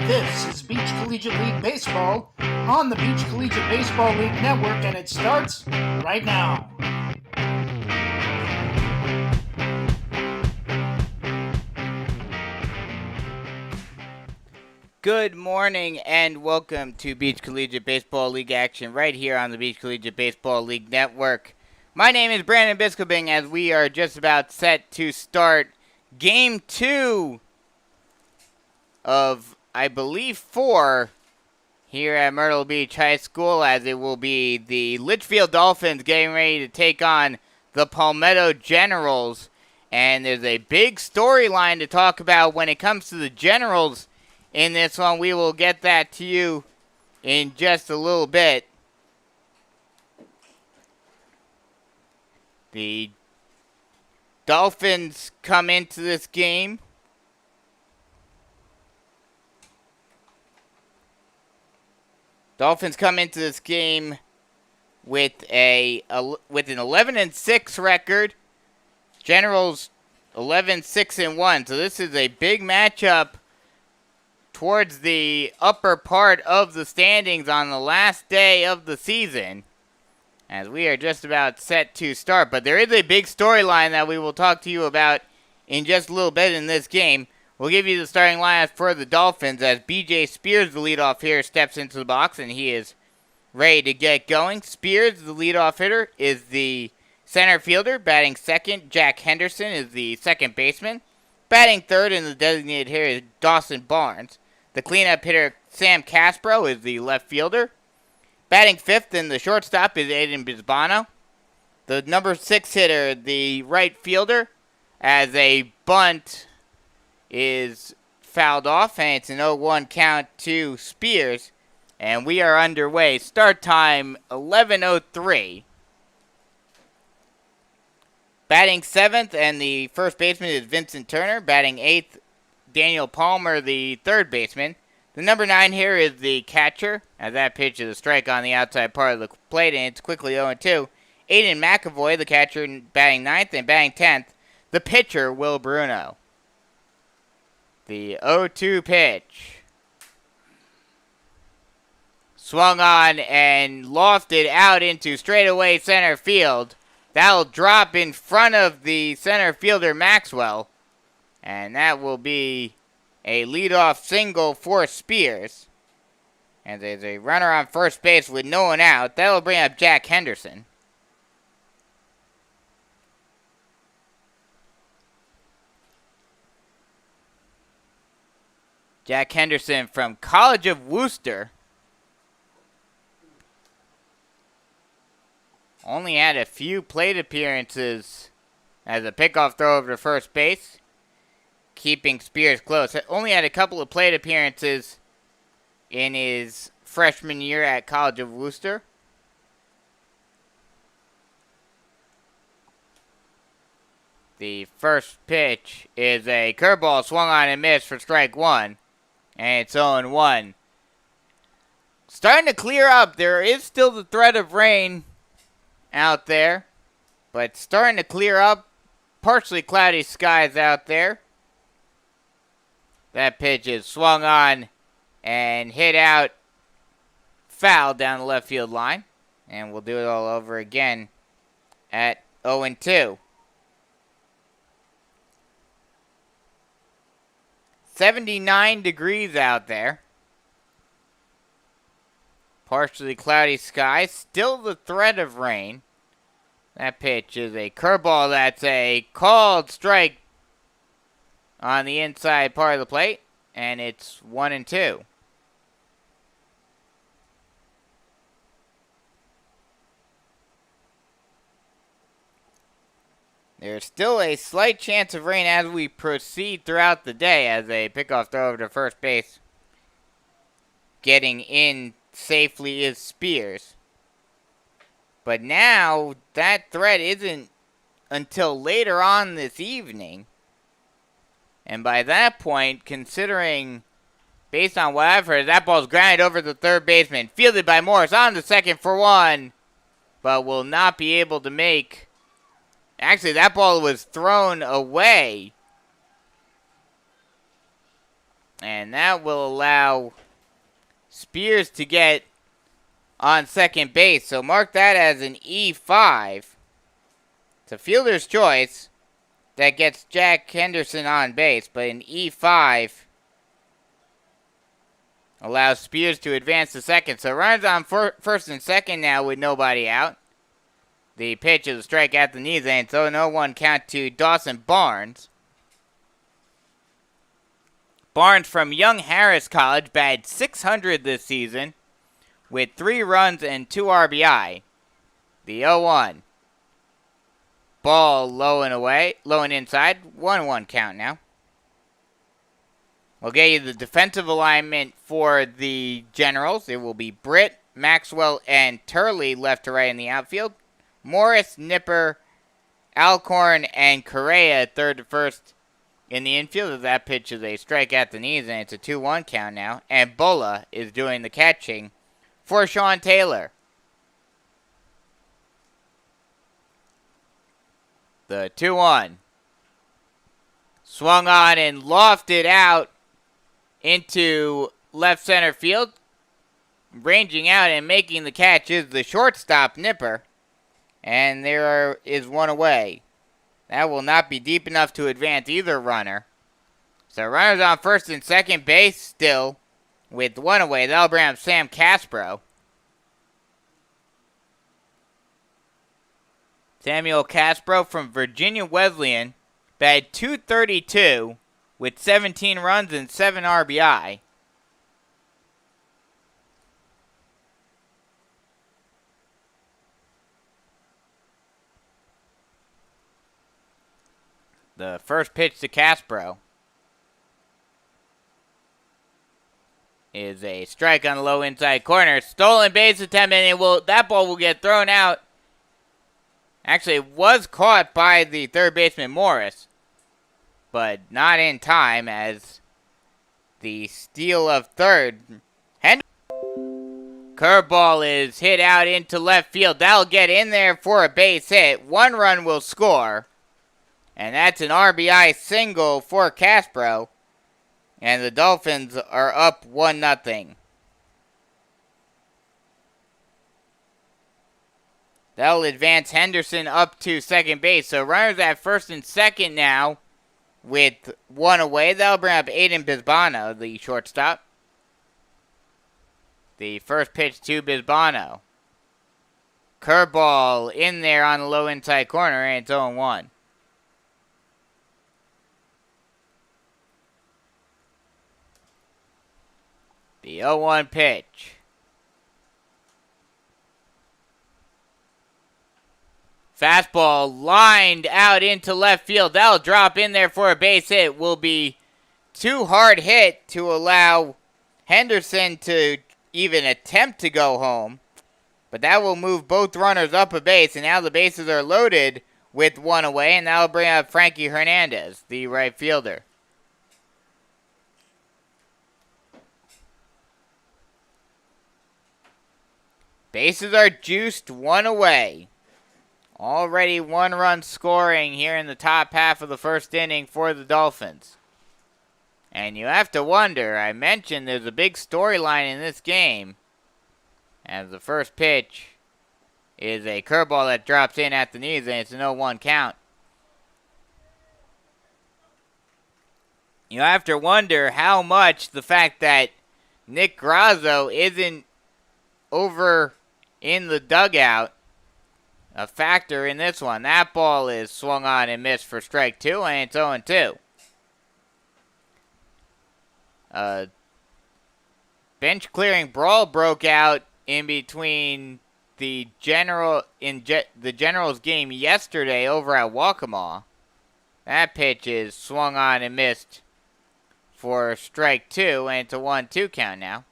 This is Beach Collegiate League Baseball on the Beach Collegiate Baseball League Network, and it starts right now. Good morning and welcome to Beach Collegiate Baseball League action right here on the Beach Collegiate Baseball League Network. My name is Brandon Biskobing as we are just about set to start Game 2 of, I believe, 4 here at Myrtle Beach High School, as it will be the Litchfield Dolphins getting ready to take on the Palmetto Generals. And there's a big storyline to talk about when it comes to the Generals in this one. We will get that to you in just a little bit. The Dolphins come into this game with an 11-6 record. Generals 11-6-1. So this is a big matchup towards the upper part of the standings on the last day of the season, as we are just about set to start. But there is a big storyline that we will talk to you about in just a little bit in this game. We'll give you the starting lineup for the Dolphins as B.J. Spears, the leadoff hitter, steps into the box, and he is ready to get going. Spears, the leadoff hitter, is the center fielder. Batting second, Jack Henderson is the second baseman. Batting third, and the designated hitter is Dawson Barnes. The cleanup hitter, Sam Caspro, is the left fielder. Batting fifth, and the shortstop, is Aiden Bisbano. The number 6 hitter, the right fielder, as a bunt is fouled off, and it's an 0-1 count to Spears. And we are underway. Start time, 11:03. Batting 7th, and the first baseman is Vincent Turner. Batting 8th, Daniel Palmer, the third baseman. The number 9 here is the catcher, as that pitch is a strike on the outside part of the plate, and it's quickly 0-2. Aiden McAvoy, the catcher, batting 9th, and batting 10th, the pitcher, Will Bruno. The 0-2 pitch. Swung on and lofted out into straightaway center field. That'll drop in front of the center fielder, Maxwell. And that will be a leadoff single for Spears. And there's a runner on first base with no one out. That'll bring up Jack Henderson. Jack Henderson from College of Wooster. Only had a few plate appearances as a pickoff throw over to first base, keeping Spears close. Only had a couple of plate appearances in his freshman year at College of Wooster. The first pitch is a curveball swung on and missed for strike 1. And it's 0-1. Starting to clear up. There is still the threat of rain out there, but starting to clear up. Partially cloudy skies out there. That pitch is swung on and hit out foul down the left field line. And we'll do it all over again at 0-2. 79 degrees out there. Partially cloudy skies. Still the threat of rain. That pitch is a curveball. That's a called strike on the inside part of the plate. And it's 1-2. There's still a slight chance of rain as we proceed throughout the day, as a pickoff throw over to first base. Getting in safely is Spears. But now, that threat isn't until later on this evening. And by that point, considering, based on what I've heard, that ball's grounded over the third baseman. Fielded by Morris on the second for 1. But will not be able to make. Actually, that ball was thrown away And that will allow Spears to get on second base. So mark that as an E5. It's a fielder's choice that gets Jack Henderson on base, but an E5 allows Spears to advance to second. So runners on first and second now with nobody out. The pitch is a strike at the knees, and so 0-1 count to Dawson Barnes. Barnes from Young Harris College batted .600 this season with 3 runs and 2 RBI. The 0-1. Ball low and away, low and inside. 1-1 count now. We'll get you the defensive alignment for the Generals. It will be Britt, Maxwell, and Turley left to right in the outfield. Morris, Nipper, Alcorn, and Correa third to first in the infield. That pitch is a strike at the knees, and it's a 2-1 count now. And Bola is doing the catching for Sean Taylor. The 2-1. Swung on and lofted out into left center field. Ranging out and making the catch is the shortstop, Nipper. And there is one away. That will not be deep enough to advance either runner. So runners on first and second base still with one away. That'll bring up Sam Caspro. Samuel Caspro from Virginia Wesleyan batted .232 with 17 runs and 7 RBI. The first pitch to Caspro is a strike on the low inside corner. Stolen base attempt, and that ball will get thrown out. Actually, it was caught by the third baseman Morris, but not in time as the steal of third. Curveball is hit out into left field. That'll get in there for a base hit. 1 run will score. And that's an RBI single for Caspro. And the Dolphins are up 1-0. That'll advance Henderson up to second base. So runners at first and second now with 1 away. That'll bring up Aiden Bisbano, the shortstop. The first pitch to Bisbano. Curveball in there on the low inside corner, and it's 0-1. The 0-1 pitch. Fastball lined out into left field. That'll drop in there for a base hit. Will be too hard hit to allow Henderson to even attempt to go home. But that will move both runners up a base. And now the bases are loaded with 1 away. And that will bring up Frankie Hernandez, the right fielder. Bases are juiced 1 away. Already 1 run scoring here in the top half of the first inning for the Dolphins. And you have to wonder, I mentioned there's a big storyline in this game. As the first pitch is a curveball that drops in at the knees, and it's an 0-1 count. You have to wonder how much the fact that Nick Grazo isn't over in the dugout a factor in this one. That ball is swung on and missed for strike 2, and it's 0-2. Bench clearing brawl broke out in between the Generals game yesterday over at Waccamaw. That pitch is swung on and missed for strike 2, and it's a 1-2 count now.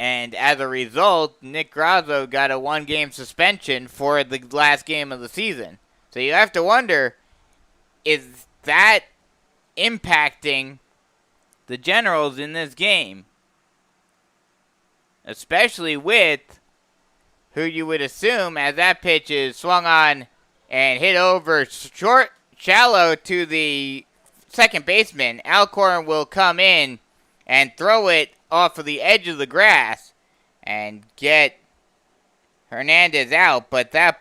And as a result, Nick Grazo got a 1-game suspension for the last game of the season. So you have to wonder, is that impacting the Generals in this game? Especially with who you would assume, as that pitch is swung on and hit over shallow to the second baseman. Alcorn will come in and throw it off of the edge of the grass and get Hernandez out, but that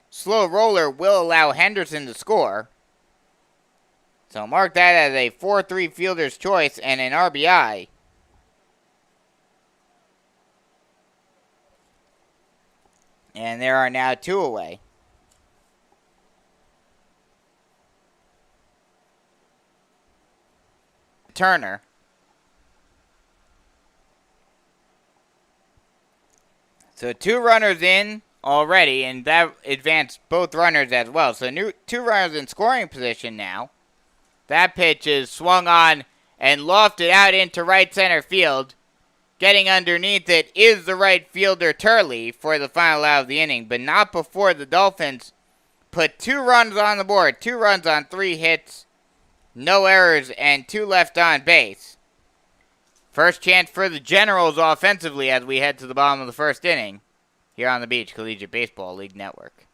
slow roller will allow Henderson to score. So mark that as a 4-3 fielder's choice and an RBI. And there are now 2 away. Turner. So 2 runners in already, and that advanced both runners as well. So 2 runners in scoring position now. That pitch is swung on and lofted out into right center field. Getting underneath it is the right fielder Turley for the final out of the inning, but not before the Dolphins put 2 runs on the board. 2 runs on 3 hits, no errors, and 2 left on base. First chance for the Generals offensively as we head to the bottom of the first inning here on the Beach Collegiate Baseball League Network.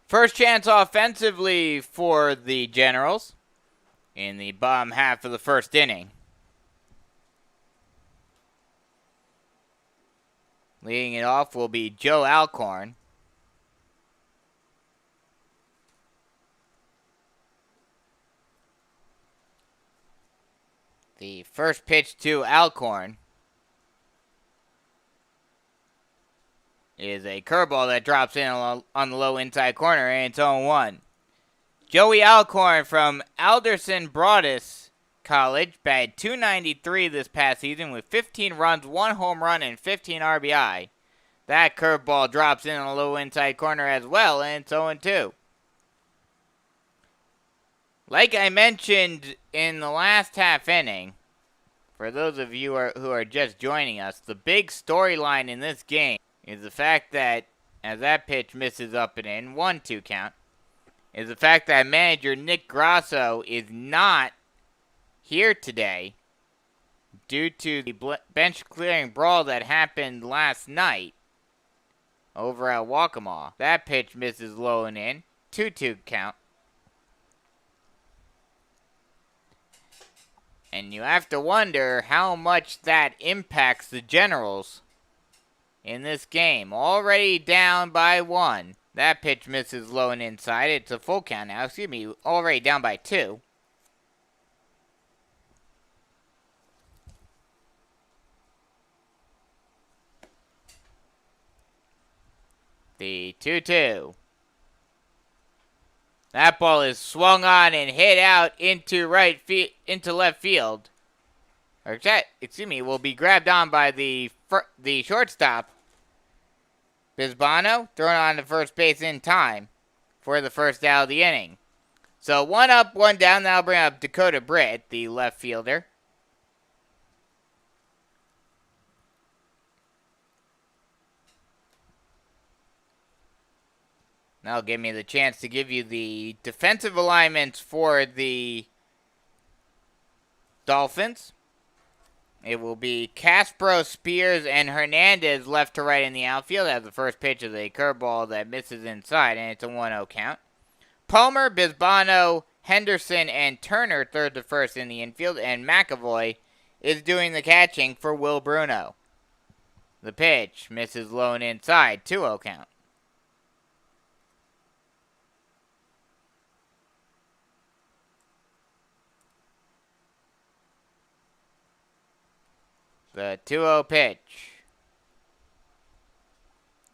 First chance offensively for the Generals in the bottom half of the first inning. Leading it off will be Joe Alcorn. The first pitch to Alcorn is a curveball that drops in on the low inside corner, and it's 0-1. Joey Alcorn from Alderson Broadus College batted .293 this past season with 15 runs, 1 home run, and 15 RBI. That curveball drops in on the low inside corner as well, and it's 0-2. Like I mentioned in the last half inning, for those of you who are just joining us, the big storyline in this game is the fact that, as that pitch misses up and in, 1-2 count, is the fact that manager Nick Grasso is not here today due to the bench clearing brawl that happened last night over at Waccamaw. That pitch misses low and in, 2-2 count. And you have to wonder how much that impacts the Generals in this game. Already down by 1. That pitch misses low and inside. It's a full count now. Excuse me. Already down by 2. The 2-2. That ball is swung on and hit out into left field. Or excuse me, will be grabbed on by the shortstop, Bisbano thrown on to first base in time for the first out of the inning. So 1 up, 1 down. That'll bring up Dakota Britt, the left fielder. That'll give me the chance to give you the defensive alignments for the Dolphins. It will be Castro, Spears, and Hernandez left to right in the outfield as the first pitch is a curveball that misses inside, and it's a 1-0 count. Palmer, Bisbano, Henderson, and Turner third to first in the infield, and McAvoy is doing the catching for Will Bruno. The pitch misses low and inside, 2-0 count. The 2-0 pitch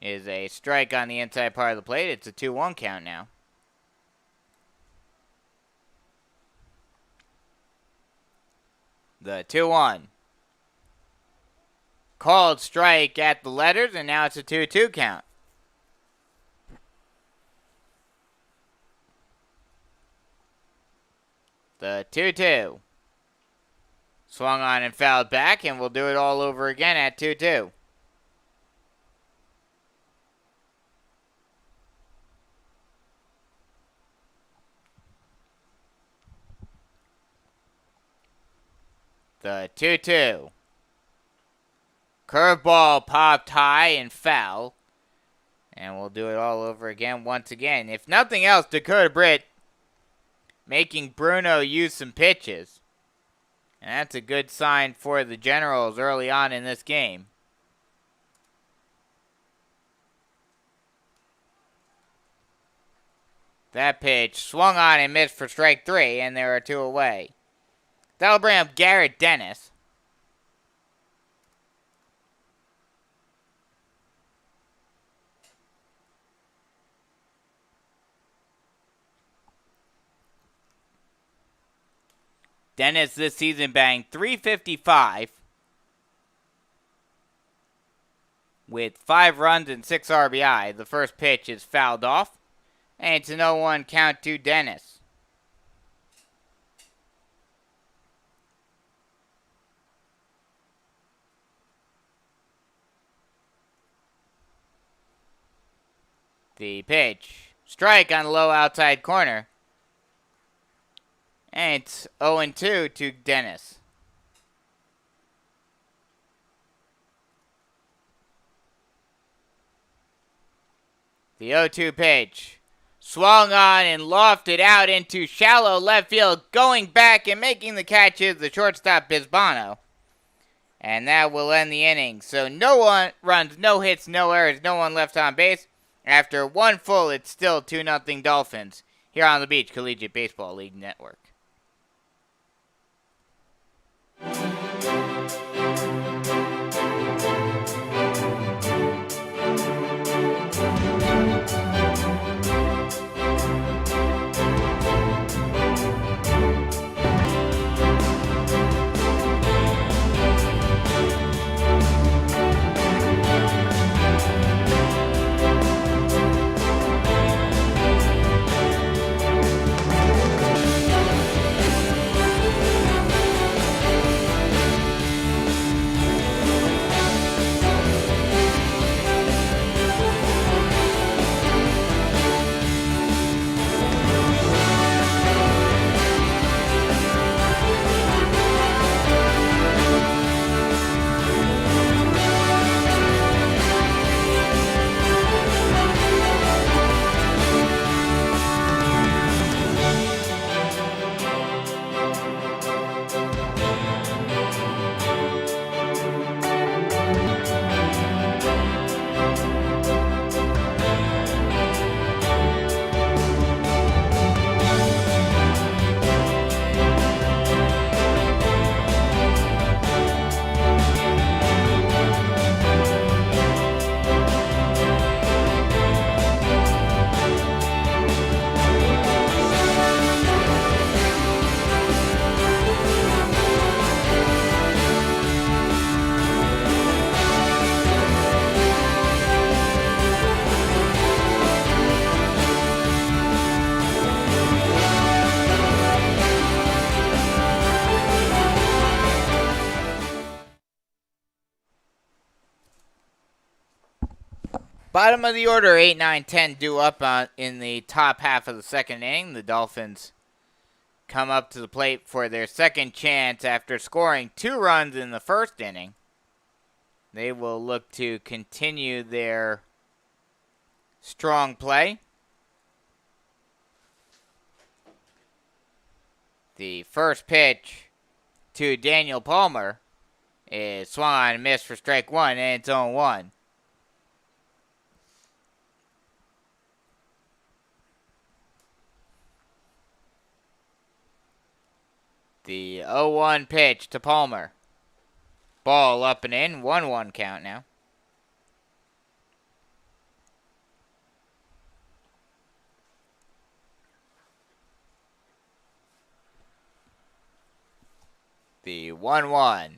is a strike on the inside part of the plate. It's a 2-1 count now. The 2-1. Called strike at the letters, and now it's a 2-2 count. The 2-2. Swung on and fouled back, and we'll do it all over again at 2-2. The 2-2. Curveball popped high and foul. And we'll do it all over again once again. If nothing else, Dakota Britt making Bruno use some pitches. And that's a good sign for the Generals early on in this game. That pitch swung on and missed for strike 3, and there are 2 away. That'll bring up Garrett Dennis. Dennis this season banged .355 with 5 runs and 6 RBI. The first pitch is fouled off, and it's an 0-1 count to Dennis. The pitch, strike on the low outside corner. And it's 0-2 to Dennis. The 0-2 pitch. Swung on and lofted out into shallow left field. Going back and making the catch is the shortstop Bisbano. And that will end the inning. So no one runs, no hits, no errors, no one left on base. After 1 full, it's still 2-0 Dolphins here on the Beach Collegiate Baseball League Network. Bottom of the order, 8, 9, 10 due up in the top half of the second inning. The Dolphins come up to the plate for their second chance after scoring 2 runs in the first inning. They will look to continue their strong play. The first pitch to Daniel Palmer is swung on and missed for strike 1, and it's 0-1. The 0-1 pitch to Palmer. Ball up and in, 1-1 count now. The 1-1.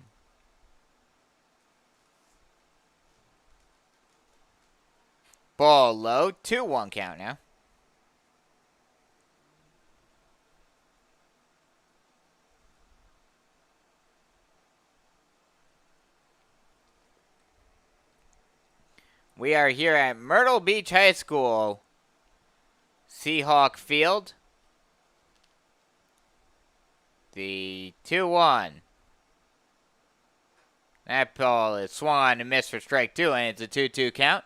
Ball low, 2-1 count now. We are here at Myrtle Beach High School, Seahawk Field. The 2-1. That ball is swung on and missed for strike 2, and it's a 2-2 count.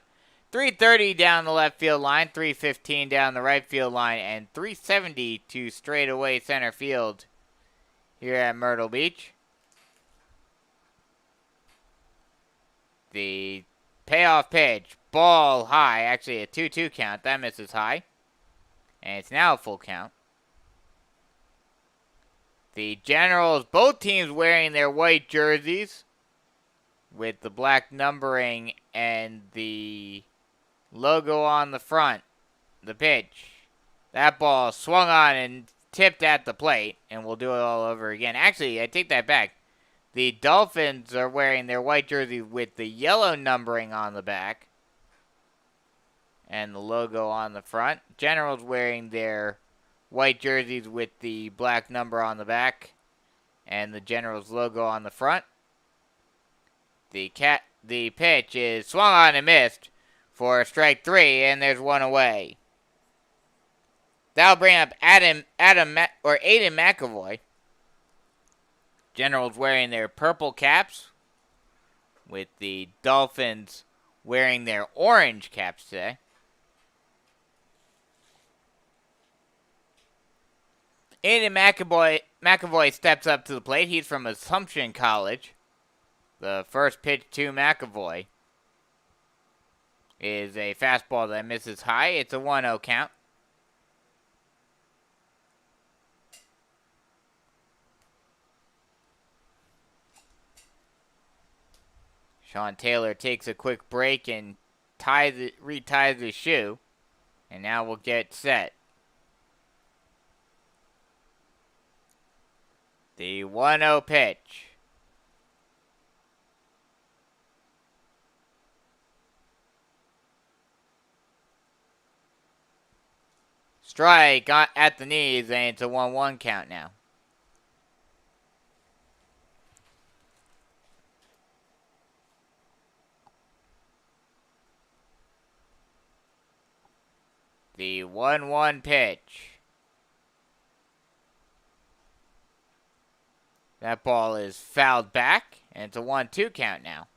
330 down the left field line, 315 down the right field line, and 370 to straightaway center field here at Myrtle Beach. The payoff pitch, ball high, actually a 2-2 count. That misses high, and it's now a full count. The Generals, both teams wearing their white jerseys with the black numbering and the logo on the front. The pitch. That ball swung on and tipped at the plate, and we'll do it all over again. Actually, I take that back. The Dolphins are wearing their white jersey with the yellow numbering on the back and the logo on the front. Generals wearing their white jerseys with the black number on the back and the Generals logo on the front. The pitch is swung on and missed for strike 3, and there's 1 away. That'll bring up Aiden McAvoy. Generals wearing their purple caps with the Dolphins wearing their orange caps today. Aiden McAvoy steps up to the plate. He's from Assumption College. The first pitch to McAvoy is a fastball that misses high. It's a 1-0 count. Sean Taylor takes a quick break and reties his shoe. And now we'll get set. The 1-0 pitch. Strike at the knees, and it's a 1-1 count now. The 1-1 pitch. That ball is fouled back, and it's a 1-2 count now.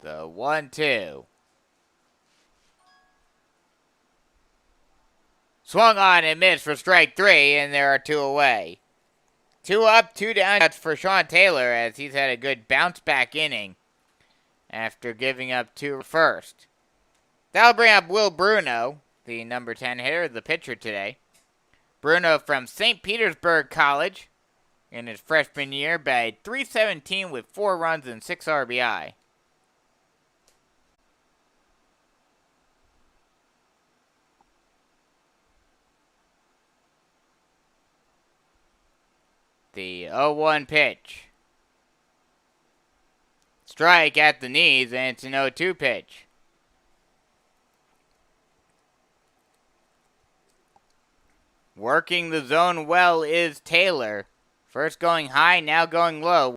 The 1-2. Swung on and missed for strike 3, and there are 2 away. 2 up, 2 down. That's for Sean Taylor, as he's had a good bounce-back inning after giving up 2 first. That'll bring up Will Bruno, the number 10 hitter, the pitcher today. Bruno from St. Petersburg College in his freshman year, batted .317 with 4 runs and 6 RBI. The 0-1 pitch. Strike at the knees, and it's an 0-2 pitch. Working the zone well is Taylor. First going high, now going low.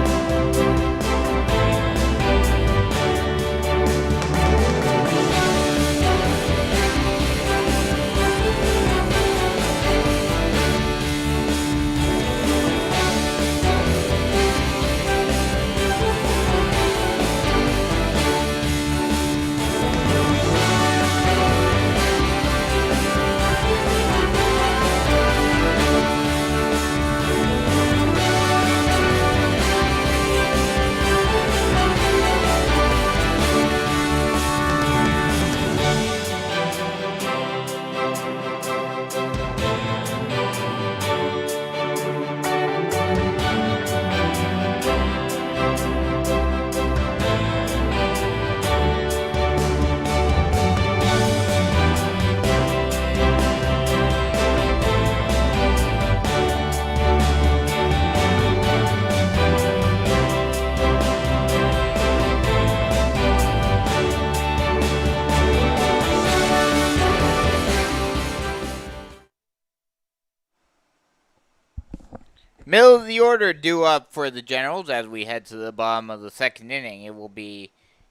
Middle of the order due up for the Generals as we head to the bottom of the second inning. It will be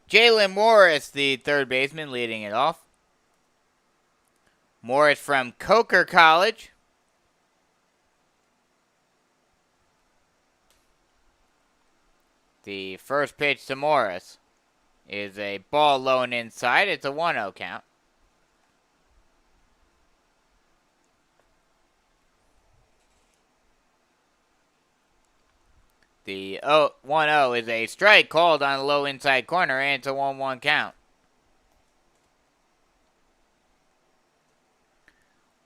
Jalen Morris, the third baseman, leading it off. Morris from Coker College. The first pitch to Morris is a ball low and inside. It's a 1-0 count. The 1-0 is a strike called on the low inside corner, and it's a 1-1 count.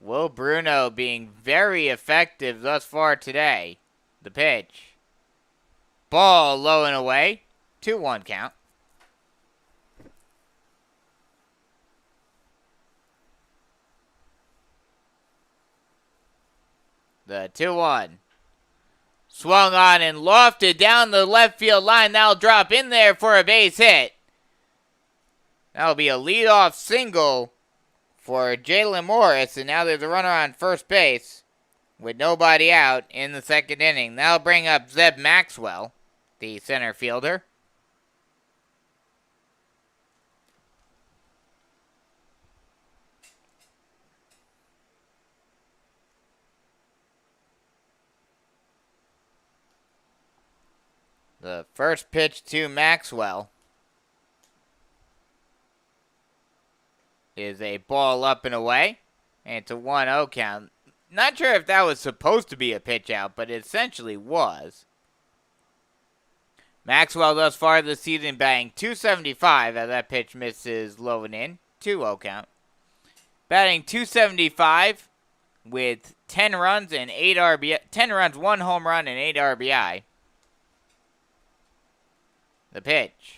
Will Bruno being very effective thus far today. The pitch. Ball low and away. 2-1 count. The 2-1. Swung on and lofted down the left field line. That'll drop in there for a base hit. That'll be a leadoff single for Jalen Morris. And now there's a runner on first base with nobody out in the second inning. That'll bring up Zeb Maxwell, the center fielder. The first pitch to Maxwell is a ball up and away, and it's a 1-0 count. Not sure if that was supposed to be a pitch out, but it essentially was. Maxwell thus far this season batting .275 as that pitch misses low and in. 2-0 count. Batting .275 with 10 runs and 8 RBI. 10 runs, 1 home run, and 8 RBI. The pitch.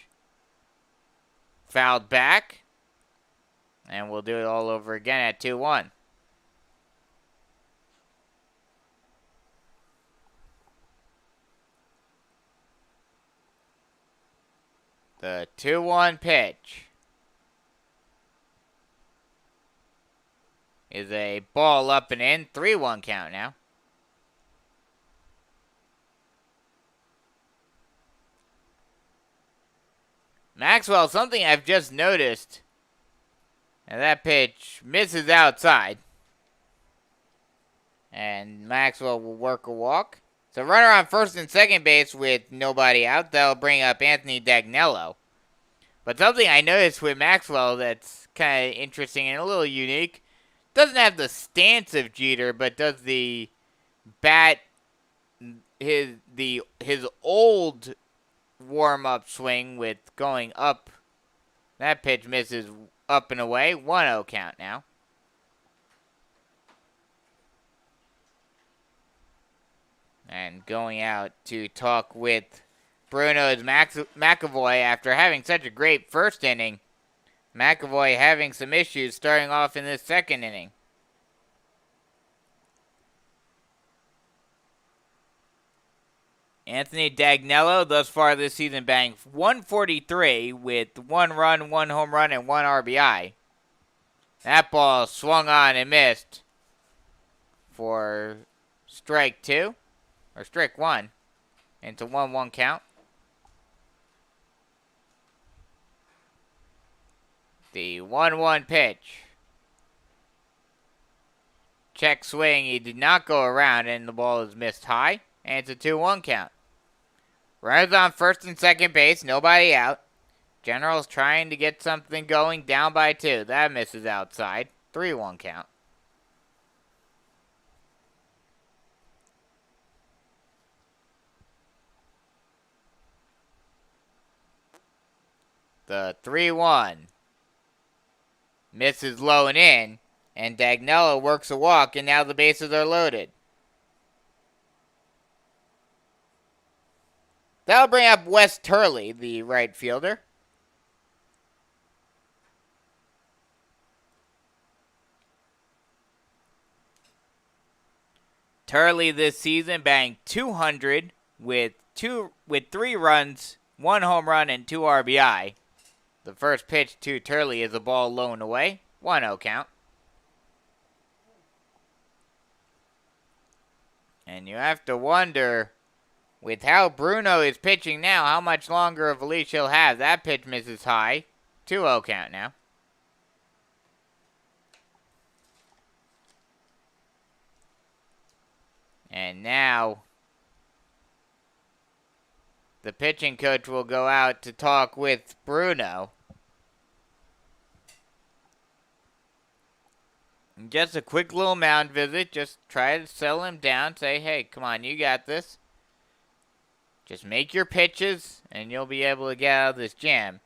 Fouled back. And we'll do it all over again at 2-1. The 2-1 pitch is a ball up and in. 3-1 count now. Maxwell, something I've just noticed. And that pitch misses outside. And Maxwell will work a walk. So runner on first and second base with nobody out. That'll bring up Anthony Dagnello. But something I noticed with Maxwell that's kind of interesting and a little unique. Doesn't have the stance of Jeter, but does the bat, his old warm-up swing with going up. That pitch misses up and away. 1-0 count now. And going out to talk with Bruno is McAvoy after having such a great first inning. McAvoy having some issues starting off in this second inning. Anthony Dagnello, thus far this season, batting .143 with 1 run, 1 home run, and 1 RBI. That ball swung on and missed for strike 2, or strike 1, into 1-1 count. The 1-1 pitch. Check swing, he did not go around, and the ball is missed high, and it's a 2-1 count. Runners on first and second base, nobody out. Generals trying to get something going, down by 2. That misses outside. 3-1 count. The 3-1 misses low and in, and Dagnella works a walk, and now the bases are loaded. That'll bring up Wes Turley, the right fielder. Turley this season banged .200 with 3 runs, 1 home run, and 2 RBI. The first pitch to Turley is a ball low and away. 1-0 count. And you have to wonder, with how Bruno is pitching now, how much longer of a leash he'll have. That pitch misses high. 2-0 count now. And now, the pitching coach will go out to talk with Bruno. And just a quick little mound visit. Just try to settle him down. Say, hey, come on, you got this. Just make your pitches, and you'll be able to get out of this jam.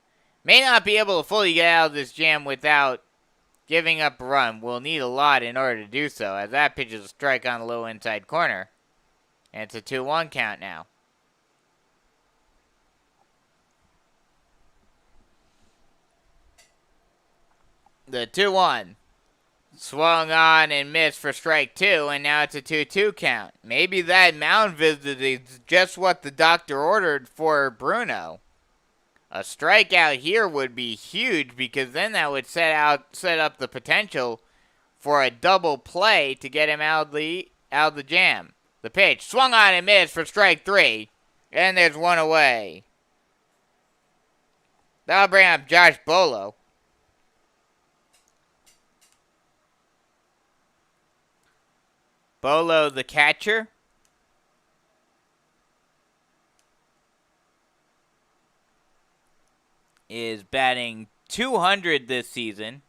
May not be able to fully get out of this jam without giving up a run. We'll need a lot in order to do so, as that pitch is a strike on the low inside corner. And it's a 2-1 count now. The 2-1 swung on and missed for strike 2, and now it's a 2-2 count. Maybe that mound visit is just what the doctor ordered for Bruno. A strikeout here would be huge, because then that would set up the potential for a double play to get him out of the jam. The pitch swung on and missed for strike 3, and there's 1 away. That'll bring up Josh Bolo. Bolo, the catcher, is batting .200 this season.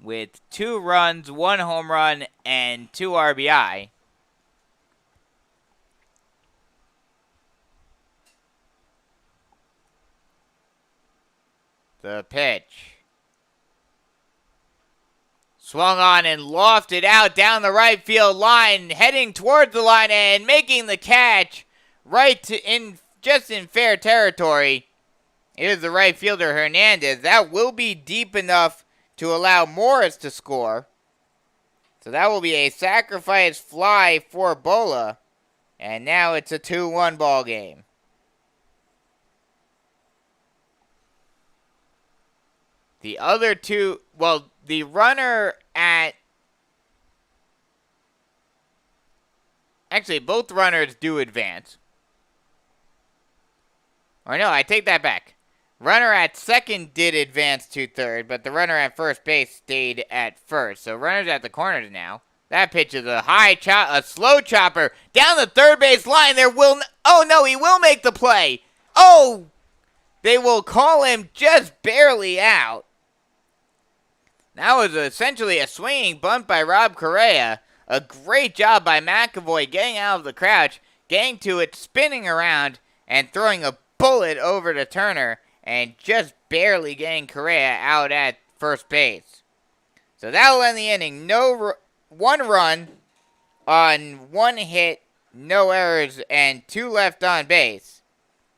With 2 runs, 1 home run, and 2 RBI. The pitch swung on and lofted out down the right field line, heading towards the line and making the catch just in fair territory. It is the right fielder Hernandez. That will be deep enough to allow Morris to score. So that will be a sacrifice fly for Bola. And now it's a 2-1 ball game. The other two, well, the runner at... Actually, both runners do advance. Or no, I take that back. Runner at second did advance to third, but the runner at first base stayed at first. So runners at the corners now. That pitch is a slow chopper down the third base line. Oh no, he will make the play. Oh, they will call him just barely out. That was essentially a swinging bunt by Rob Correa. A great job by McAvoy getting out of the crouch, getting to it, spinning around, and throwing a bullet over to Turner, and just barely getting Correa out at first base. So that'll end the inning. 1 run on 1 hit, no errors, and 2 left on base.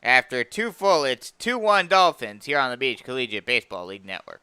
After 2 full, it's 2-1 Dolphins here on the Beach Collegiate Baseball League Network.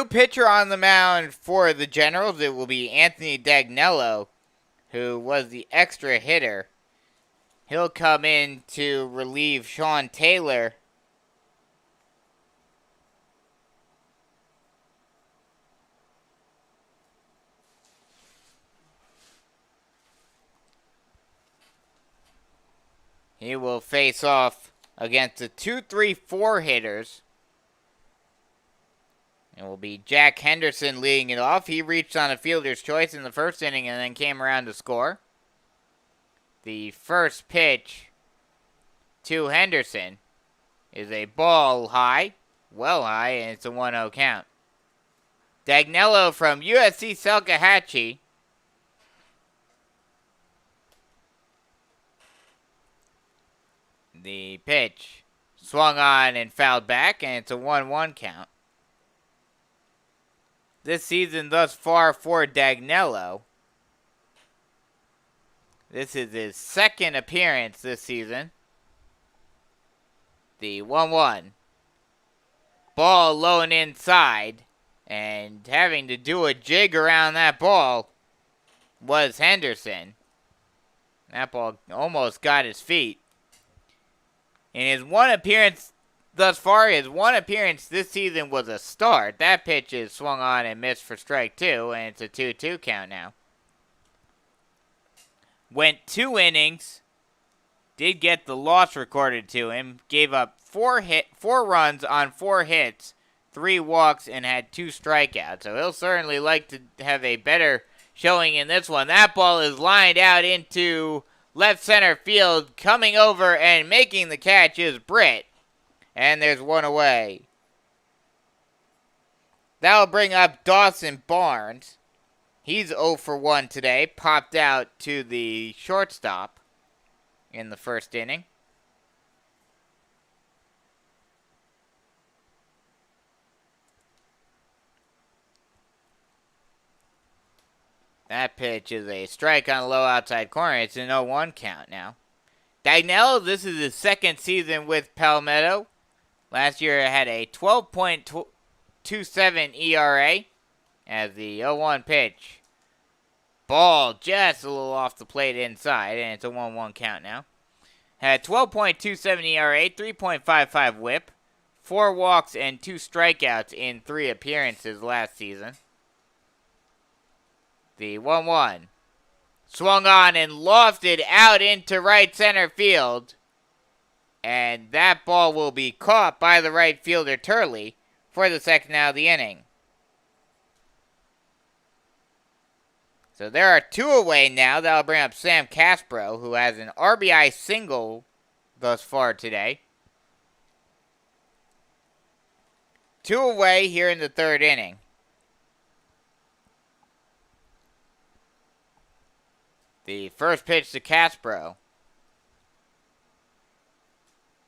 new pitcher on the mound for the Generals. It will be Anthony Dagnello, who was the extra hitter. He'll come in to relieve Sean Taylor. He will face off against the 2-3-4 hitters. It will be Jack Henderson leading it off. He reached on a fielder's choice in the first inning and then came around to score. The first pitch to Henderson is a ball high, well high, and it's a 1-0 count. Dagnello from USC Salkehatchie. The pitch swung on and fouled back, and it's a 1-1 count. This season thus far for Dagnello, this is his second appearance this season. The 1-1. Ball low and inside, and having to do a jig around that ball was Henderson. That ball almost got his feet. In his one appearance thus far, his one appearance this season was a start. That pitch is swung on and missed for strike 2, and it's a 2-2 count now. Went 2 innings, did get the loss recorded to him, gave up 4 runs on 4 hits, 3 walks, and had 2 strikeouts. So he'll certainly like to have a better showing in this one. That ball is lined out into left center field. Coming over and making the catch is Britt. And there's 1 away. That'll bring up Dawson Barnes. He's 0 for 1 today. Popped out to the shortstop in the first inning. That pitch is a strike on the low outside corner. It's an 0-1 count now. Dagnello, this is his second season with Palmetto. Last year it had a 12.27 ERA as the 0-1 pitch. Ball just a little off the plate inside, and it's a 1-1 count now. Had 12.27 ERA, 3.55 whip, 4 walks, and 2 strikeouts in 3 appearances last season. The 1-1. Swung on and lofted out into right center field. And that ball will be caught by the right fielder, Turley, for the second out of the inning. So there are 2 away now. That'll bring up Sam Caspro, who has an RBI single thus far today. 2 away here in the 3rd inning. The first pitch to Caspro.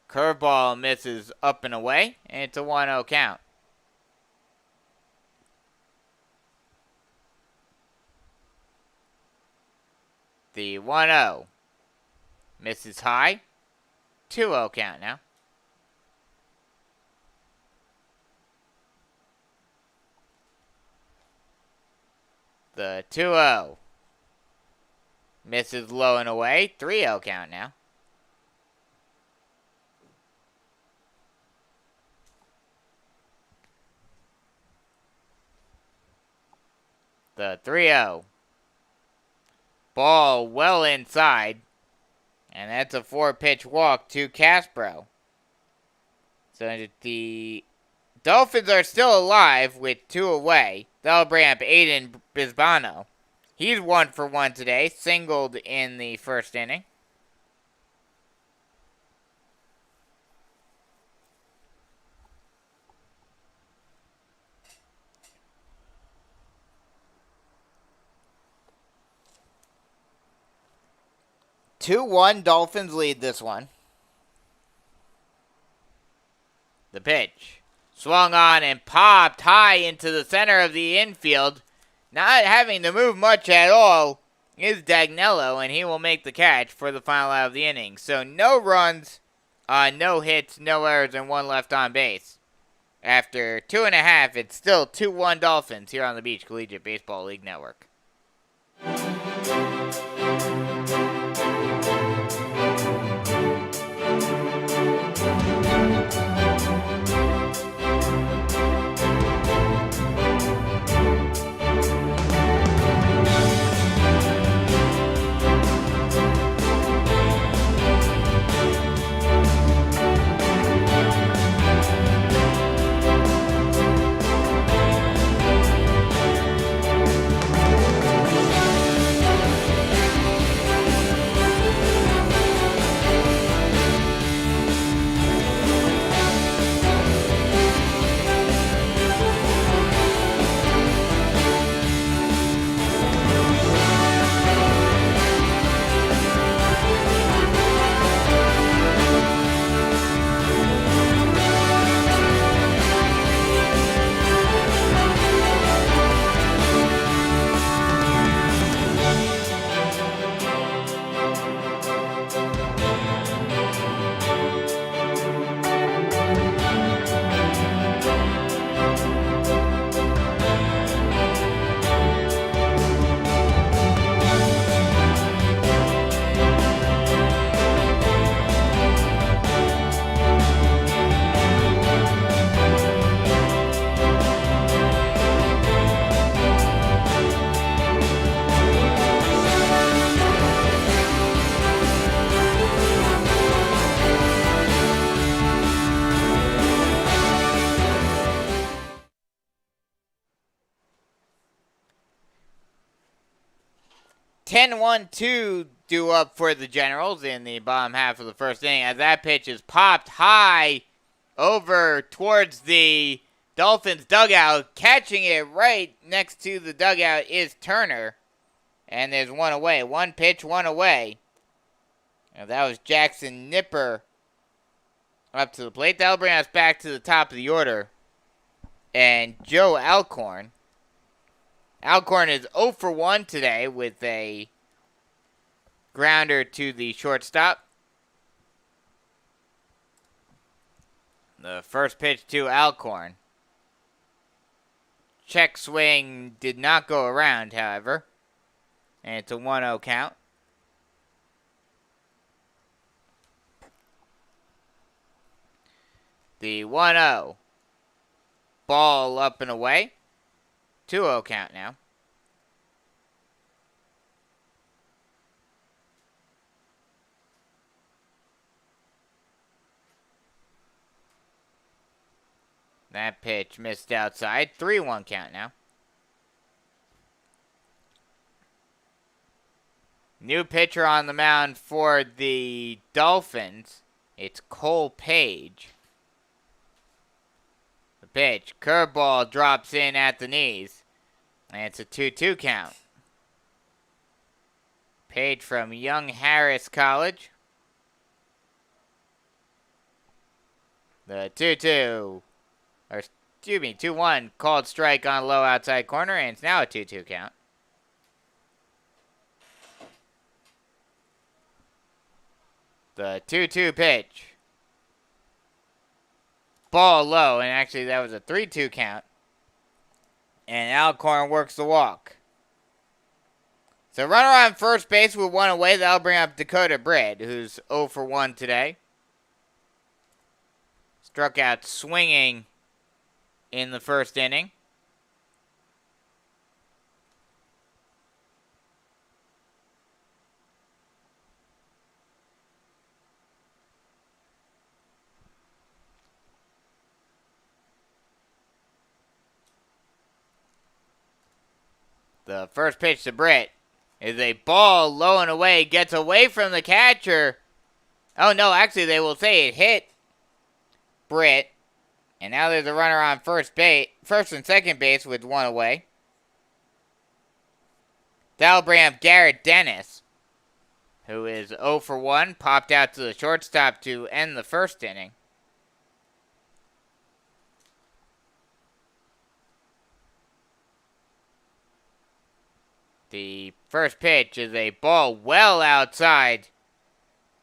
Curveball misses up and away, and it's a 1-0 count. The 1-0 misses high, 2-0 count now. The 2-0 misses low and away, 3-0 count now. The 3-0. Ball well inside. And that's a 4-pitch walk to Caspro. So the Dolphins are still alive with 2 away. That'll bring up Aiden Bisbano. He's 1 for 1 today. Singled in the first inning. Two-one, Dolphins lead this one. The pitch. Swung on and popped high into the center of the infield. Not having to move much at all is Dagnello, and he will make the catch for the final out of the inning. So no runs, no hits, no errors, and 1 left on base. After 2.5, it's still 2-1 Dolphins here on the Beach Collegiate Baseball League Network. Ten 1-2 due up for the Generals in the bottom half of the first inning as that pitch is popped high over towards the Dolphins dugout. Catching it right next to the dugout is Turner. And there's one away. One pitch, one away. And that was Jackson Nipper up to the plate. That'll bring us back to the top of the order. And Joe Alcorn. Alcorn is 0 for 1 today with a grounder to the shortstop. The first pitch to Alcorn. Check swing did not go around, however. And it's a 1-0 count. The 1-0. Ball up and away. 2-0 count now. That pitch missed outside. 3-1 count now. New pitcher on the mound for the Dolphins. It's Cole Page. The pitch. Curveball drops in at the knees. And it's a 2-2 count. Page from Young Harris College. The 2-2. Or, excuse me, 2-1 called strike on low outside corner. And it's now a 2-2 count. The 2-2 pitch. Ball low, and actually that was a 3-2 count. And Alcorn works the walk. So runner on first base with one away. That'll bring up Dakota Britt, who's 0 for 1 today. Struck out swinging in the first inning. The first pitch to Britt is a ball low and away. Gets away from the catcher. Oh, no, actually, they will say it hit Britt. And now there's a runner on first and second base with one away. That'll bring up Garrett Dennis, who is 0 for 1. Popped out to the shortstop to end the first inning. The first pitch is a ball well outside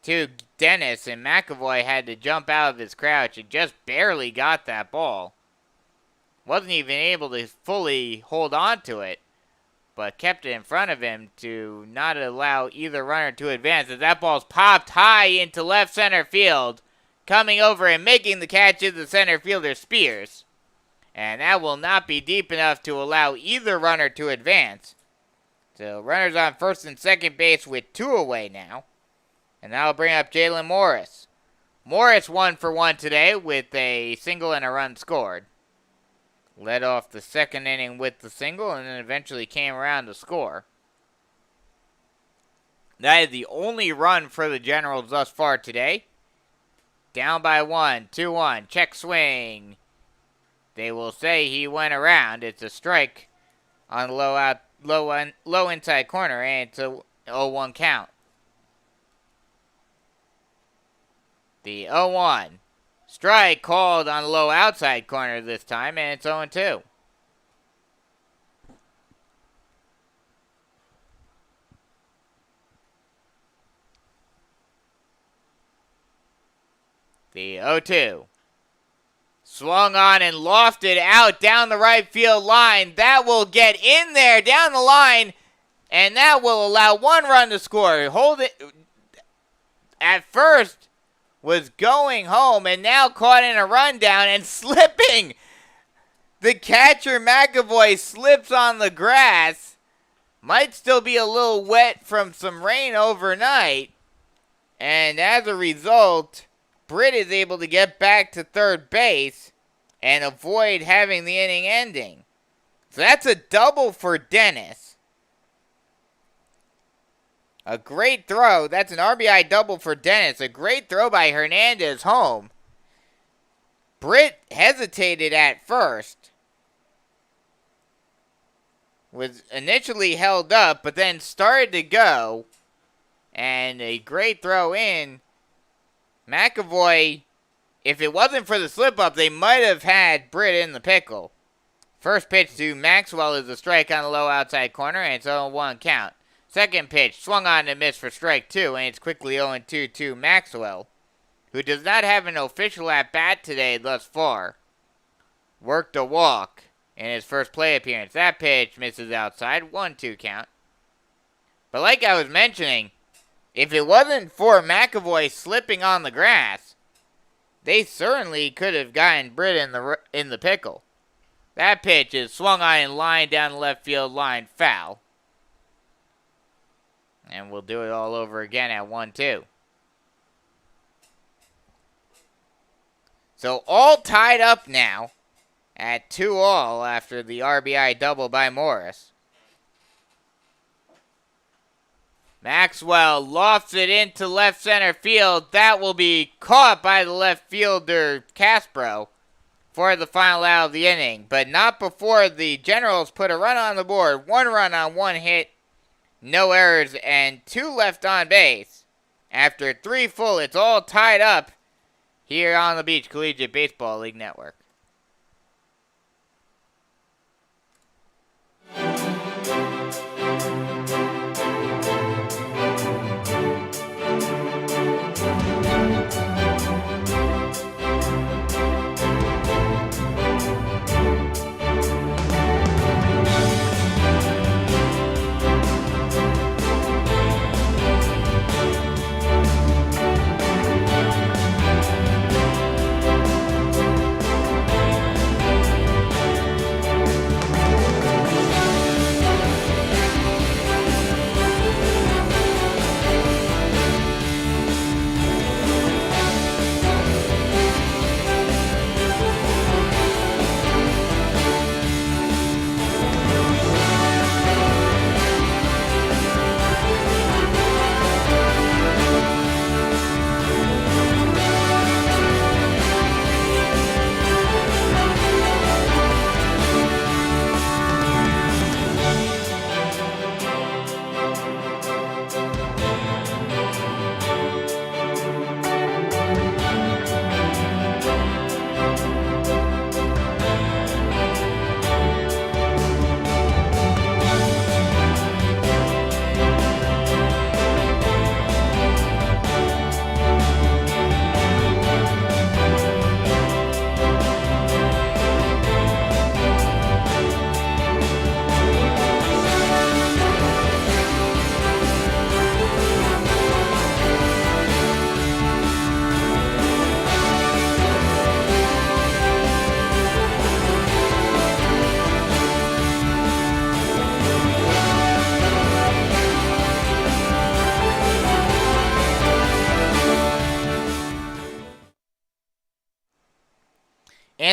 to Dennis, and McAvoy had to jump out of his crouch and just barely got that ball. wasn't even able to fully hold on to it, but kept it in front of him to not allow either runner to advance. As that ball's popped high into left center field, coming over and making the catch is the center fielder Spears. And that will not be deep enough to allow either runner to advance. So runners on first and second base with 2 away now. And that'll bring up Jalen Morris. Morris 1 for 1 today with a single and a run scored. Led off the second inning with the single and then eventually came around to score. That is the only run for the Generals thus far today. Down by 1, 2-1, check swing. They will say he went around. It's a strike on the low inside corner, and it's a 0-1 count. The 0-1 strike called on the low outside corner this time, and it's 0-2. The 0-2. Swung on and lofted out down the right field line. That will get in there down the line, and that will allow 1 run to score. Hold it. At first was going home and now caught in a rundown and slipping. The catcher McAvoy slips on the grass. Might still be a little wet from some rain overnight. And as a result, Britt is able to get back to third base and avoid having the inning ending. So that's a double for Dennis. A great throw. That's an RBI double for Dennis. A great throw by Hernandez home. Britt hesitated at first. Was initially held up, but then started to go. And a great throw in. McAvoy, if it wasn't for the slip-up, they might have had Britt in the pickle. First pitch to Maxwell is a strike on the low outside corner, and it's 0-1 count. Second pitch, swung on and missed for strike 2, and it's quickly 0-2 to Maxwell, who does not have an official at-bat today thus far. Worked a walk in his first play appearance. That pitch misses outside, 1-2 count. But like I was mentioning, if it wasn't for McAvoy slipping on the grass, they certainly could have gotten Britt in the pickle. That pitch is swung on and lined down the left field line, foul. And we'll do it all over again at 1-2. So all tied up now at 2-all after the RBI double by Morris. Maxwell lofts it into left center field. That will be caught by the left fielder Castro for the final out of the inning. But not before the Generals put a run on the board. 1 run on 1 hit. No errors and 2 left on base. After 3 full, it's all tied up here on the Beach Collegiate Baseball League Network.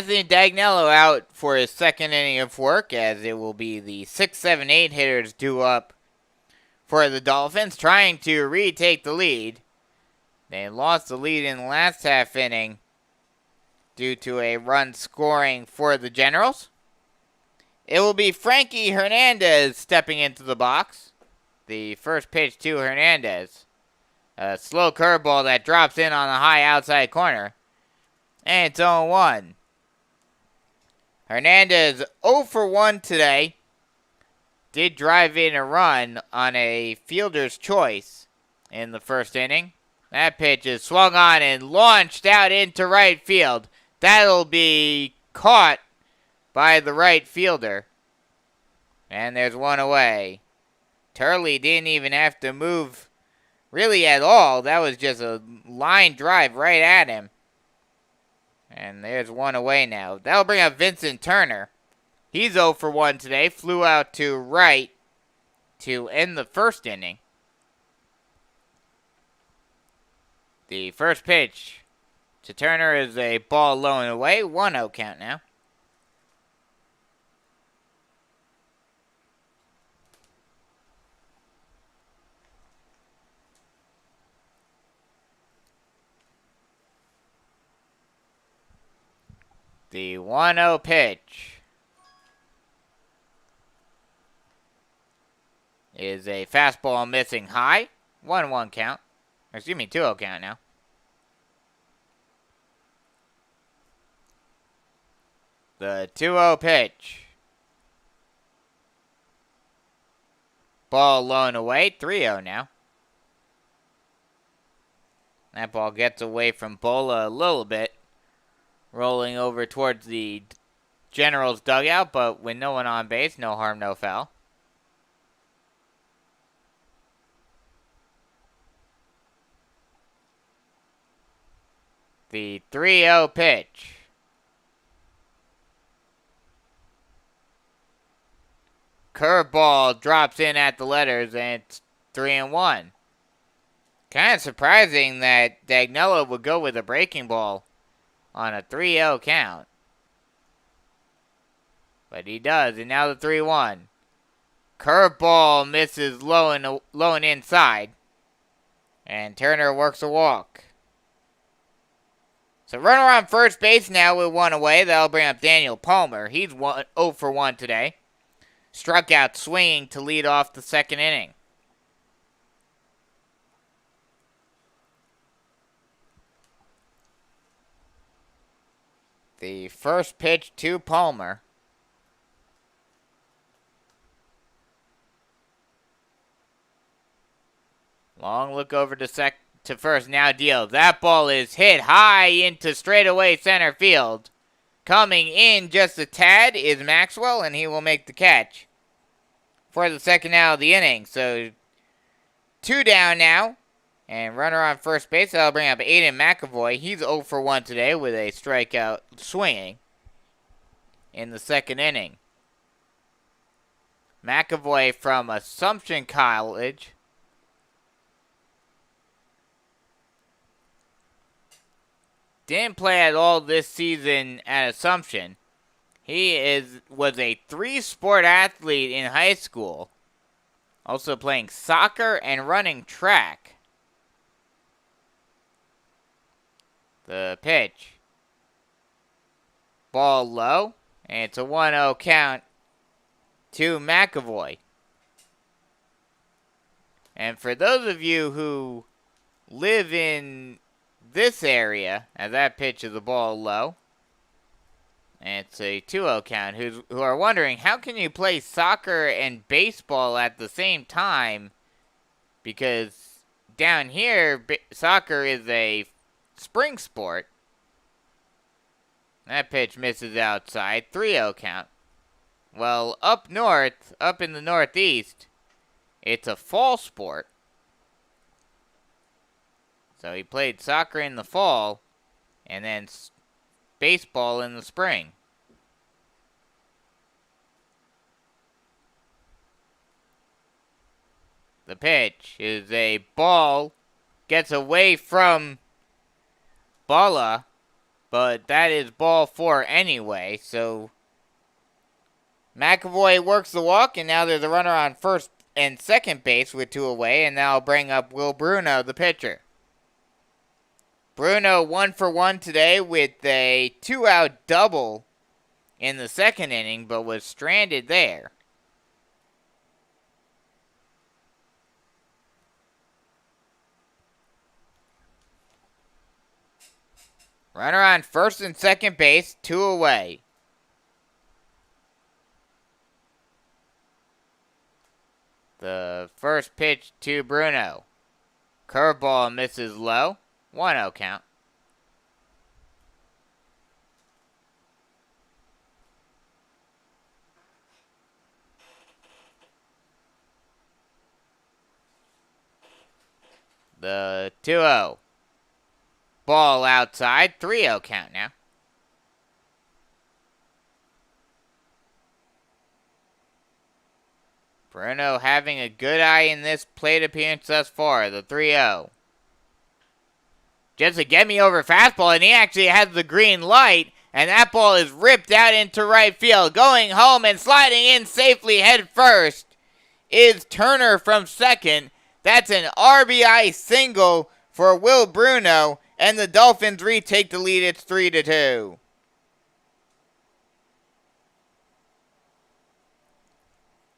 Anthony Dagnello out for his second inning of work, as it will be the 6, 7, 8 hitters due up for the Dolphins, trying to retake the lead. They lost the lead in the last half inning due to a run scoring for the Generals. It will be Frankie Hernandez stepping into the box. The first pitch to Hernandez. A slow curveball that drops in on the high outside corner. And it's 0-1. Hernandez 0 for 1 today. Did drive in a run on a fielder's choice in the first inning. That pitch is swung on and launched out into right field. That'll be caught by the right fielder. And there's one away. Turley didn't even have to move really at all. That was just a line drive right at him. And there's one away now. That'll bring up Vincent Turner. He's 0 for 1 today. Flew out to right to end the first inning. The first pitch to Turner is a ball low and away. 1-0 count now. The 1-0 pitch is a fastball missing high. 1-1 count. Excuse me, 2-0 count now. The 2-0 pitch. Ball low and away. 3-0 now. That ball gets away from Bola a little bit. Rolling over towards the Generals dugout, but with no one on base, no harm, no foul. The 3-0 pitch. Curveball drops in at the letters, and it's 3-1. Kind of surprising that Dagnello would go with a breaking ball on a 3-0 count. But he does, and now the 3-1. Curveball misses low and inside. And Turner works a walk. So runner on first base now with one away. That'll bring up Daniel Palmer. He's 0 for 1 today. Struck out swinging to lead off the second inning. The first pitch to Palmer. Long look over to first. Now deal. That ball is hit high into straightaway center field. Coming in just a tad is Maxwell, and he will make the catch for the second out of the inning. So 2 down now. And runner on first base, that'll bring up Aiden McAvoy. He's 0 for 1 today with a strikeout swinging in the second inning. McAvoy from Assumption College. Didn't play at all this season at Assumption. He was a 3-sport athlete in high school. Also playing soccer and running track. The pitch. Ball low. And it's a 1-0 count to McAvoy. And for those of you who live in this area, as that pitch is a ball low. And it's a 2-0 count. Who are wondering, how can you play soccer and baseball at the same time? Because down here, soccer is a spring sport. That pitch misses outside. 3-0 count. Well, up north, up in the Northeast, it's a fall sport. So he played soccer in the fall and then baseball in the spring. The pitch is a ball. Gets away from Bala. but that is ball 4 anyway, so McAvoy works the walk, and now there's a runner on first and second base with 2 away, and now I'll bring up Will Bruno, the pitcher. Bruno 1 for 1 today with a 2-out double in the second inning, but was stranded there. Runner on first and second base, 2 away. The first pitch to Bruno. Curveball misses low. 1-0 count. The 2-0. Ball outside. 3-0 count now. Bruno having a good eye in this plate appearance thus far. The 3-0. Just a get-me-over fastball, and he actually has the green light, and that ball is ripped out into right field. Going home and sliding in safely head first is Turner from second. That's an RBI single for Will Bruno, and the Dolphins retake the lead. It's 3-2.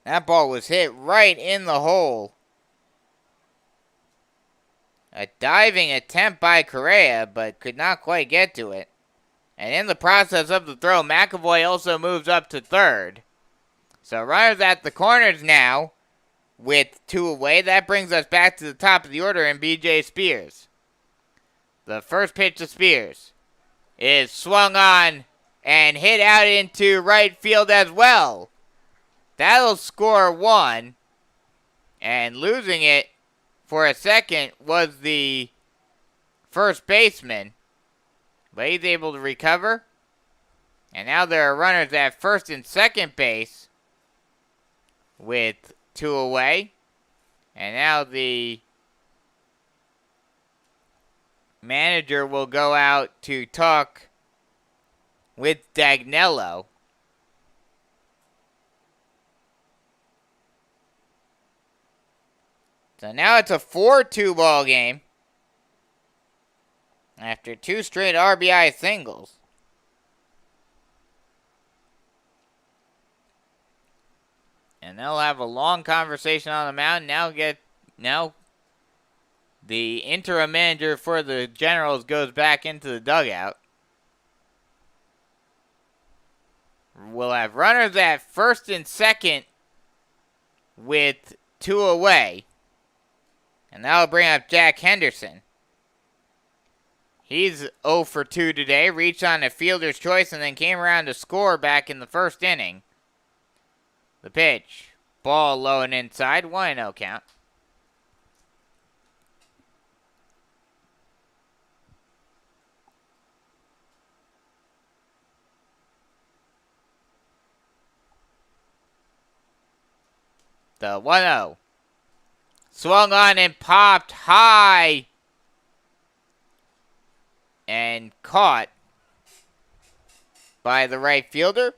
That ball was hit right in the hole. A diving attempt by Correa, but could not quite get to it. And in the process of the throw, McAvoy also moves up to third. So runners at the corners now with 2 away. That brings us back to the top of the order in B.J. Spears. The first pitch to Spears is swung on and hit out into right field as well. That'll score 1. And losing it for a second was the first baseman. But he's able to recover. And now there are runners at first and second base with 2 away. And now the manager will go out to talk with Dagnello. So now it's a 4-2 ball game after 2 straight RBI singles. And they'll have a long conversation on the mound. Now the interim manager for the Generals goes back into the dugout. We'll have runners at first and second with 2 away. And that'll bring up Jack Henderson. He's 0 for 2 today. Reached on a fielder's choice and then came around to score back in the first inning. The pitch. Ball low and inside. 1-0 count. The 1-0. Swung on and popped high. And caught by the right fielder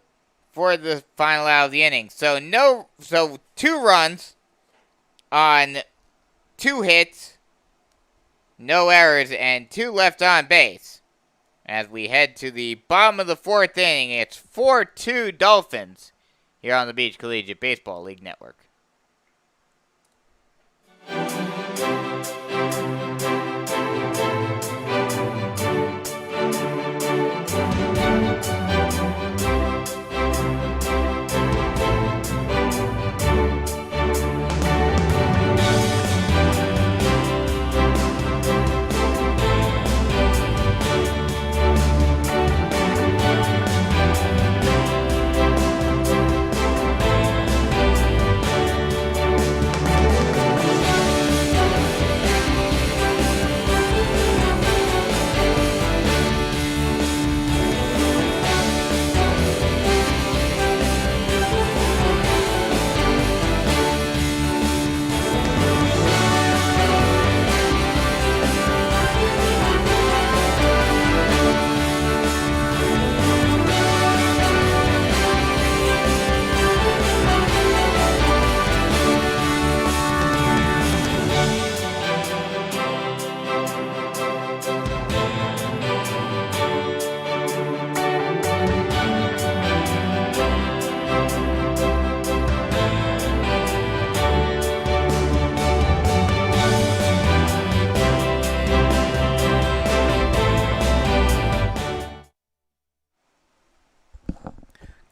for the final out of the inning. So 2 runs on 2 hits, no errors, and 2 left on base. As we head to the bottom of the 4th inning, it's 4-2 Dolphins here on the Beach Collegiate Baseball League Network.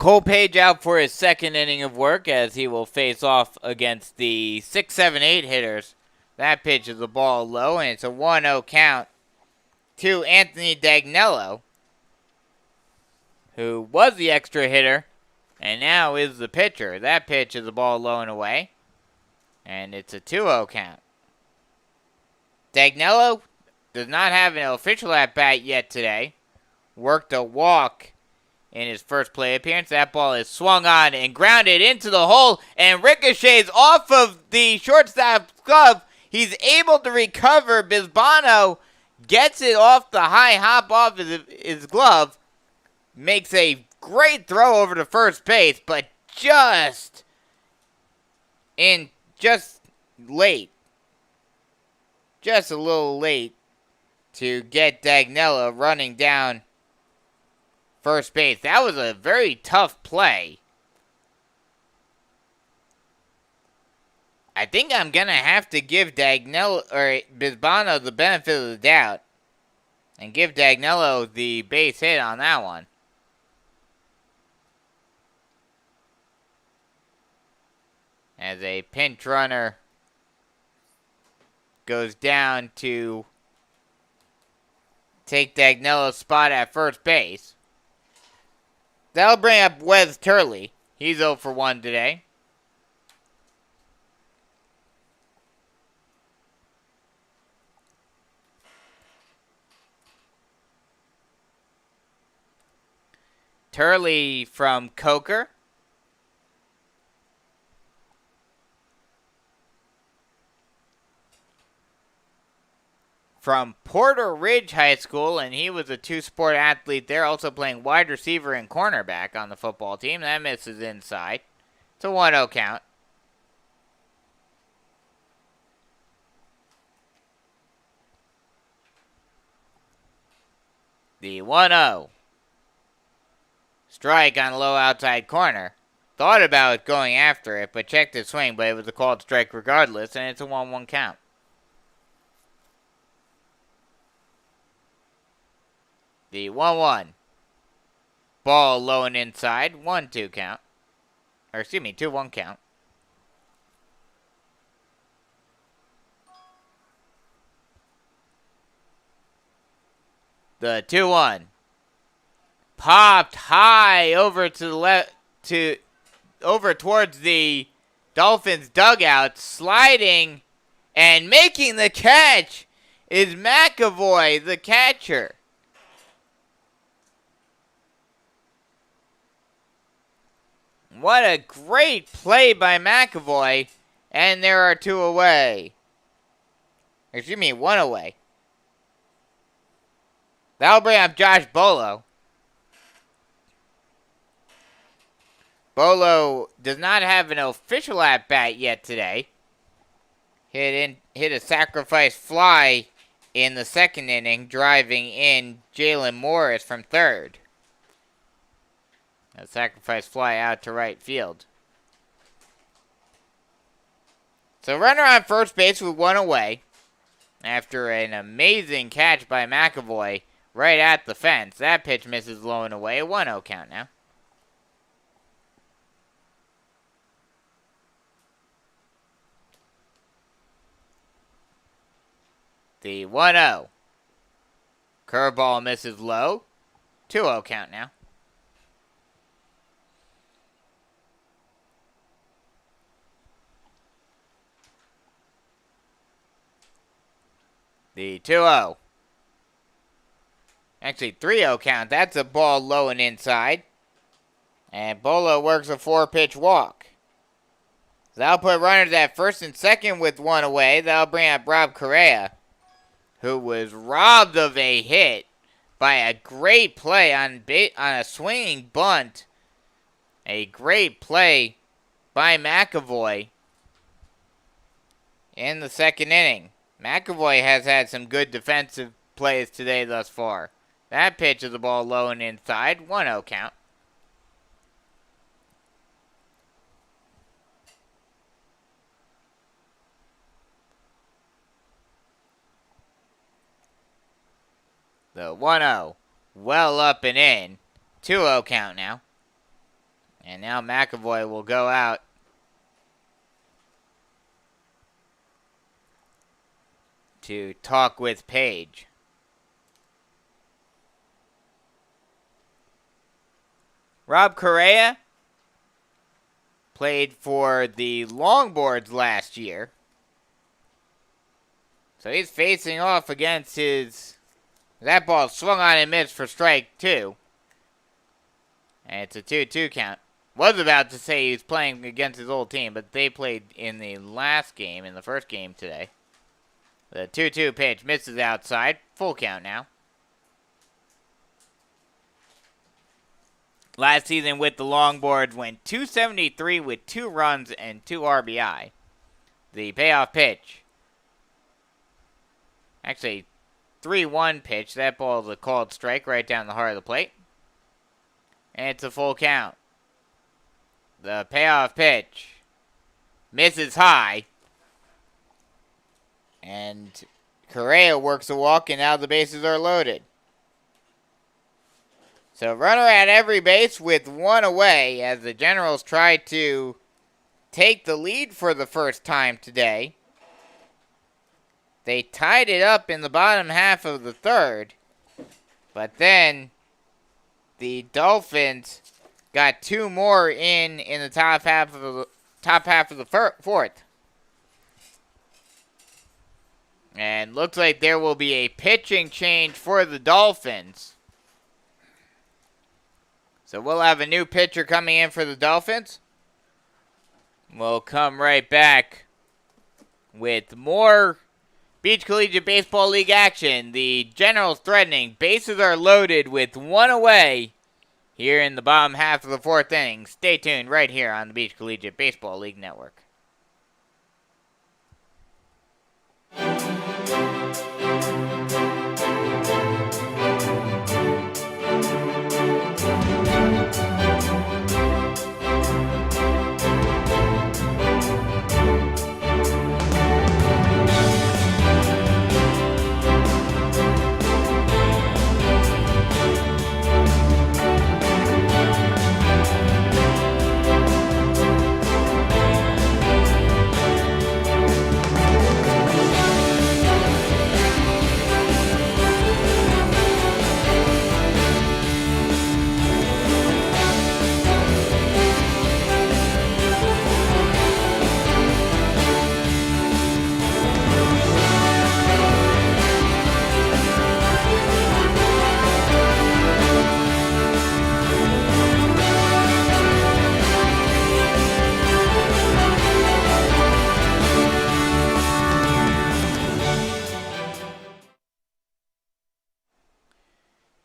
Cole Page out for his second inning of work as he will face off against the 6, 7, 8 hitters. That pitch is a ball low, and it's a 1-0 count to Anthony Dagnello, who was the extra hitter and now is the pitcher. That pitch is a ball low and away, and it's a 2-0 count. Dagnello does not have an official at-bat yet today. Worked a walk in his first play appearance. That ball is swung on and grounded into the hole and ricochets off of the shortstop's glove. He's able to recover. Bisbano gets it off the high hop off his glove. Makes a great throw over to first base, but just late. Just a little late to get Dagnello running down first base. That was a very tough play. I think I'm going to have to give Bisbano the benefit of the doubt and give Dagnello the base hit on that one. As a pinch runner goes down to take Dagnello's spot at first base. That'll bring up Wes Turley. He's 0 for 1 today. Turley from Coker. From Porter Ridge High School, and he was a two-sport athlete there, also playing wide receiver and cornerback on the football team. That misses inside. It's a 1-0 count. The 1-0. Strike on a low outside corner. Thought about going after it, but checked his swing, but it was a called strike regardless, and it's a 1-1 count. The 1-1. Ball low and inside. 1-2 count. Or excuse me, 2-1 count. The 2-1. Popped high over to the left over towards the Dolphins dugout, sliding and making the catch is McAvoy, the catcher. What a great play by McAvoy. And there are 2 away. Excuse me, 1 away. That'll bring up Josh Bolo. Bolo does not have an official at-bat yet today. Hit a sacrifice fly in the second inning, driving in Jalen Morris from third. A sacrifice fly out to right field. So runner on first base with 1 away. After an amazing catch by McAvoy right at the fence. That pitch misses low and away. A 1-0 count now. The 1-0. Curveball misses low. 2-0 count now. The 2-0. Actually, 3-0 count. That's a ball low and inside. And Bolo works a 4-pitch walk. So that'll put runners at first and second with 1 away. That'll bring up Rob Correa, who was robbed of a hit by a great play on a swinging bunt. A great play by McAvoy in the second inning. McAvoy has had some good defensive plays today thus far. That pitch is a ball low and inside. 1-0 count. The 1-0. Well up and in. 2-0 count now. And now McAvoy will go out. To talk with Page. Rob Correa played for the Longboards last year. So he's facing off against his... That ball swung on and missed for strike 2. And it's a 2-2 count. Was about to say he's playing against his old team, but they played in the last game, in the first game today. The 2-2 pitch misses outside. Full count now. Last season with the Longboards went 273 with 2 runs and 2 RBI. The payoff pitch. Actually, 3-1 pitch. That ball is a called strike right down the heart of the plate. And it's a full count. The payoff pitch misses high. And Correa works a walk, and now the bases are loaded. So runner at every base with 1 away as the Generals try to take the lead for the first time today. They tied it up in the bottom half of the 3rd, but then the Dolphins got 2 more in the top half of the 4th. And looks like there will be a pitching change for the Dolphins. So we'll have a new pitcher coming in for the Dolphins. We'll come right back with more Beach Collegiate Baseball League action. The Generals threatening. Bases are loaded with 1 away here in the bottom half of the 4th inning. Stay tuned right here on the Beach Collegiate Baseball League Network.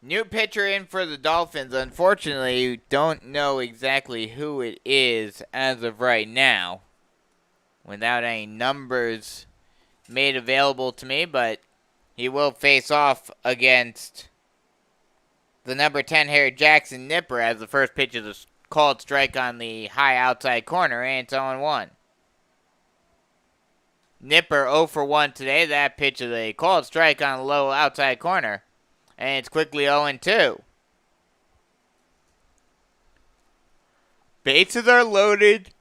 New pitcher in for the Dolphins. Unfortunately, you don't know exactly who it is as of right now, without any numbers made available to me, but he will face off against the number 10 hitter Jackson Nipper as the first pitch is a called strike on the high outside corner, and it's 0-1. Nipper 0 for 1 today. That pitch is a called strike on the low outside corner. And it's quickly 0-2. Bases are loaded.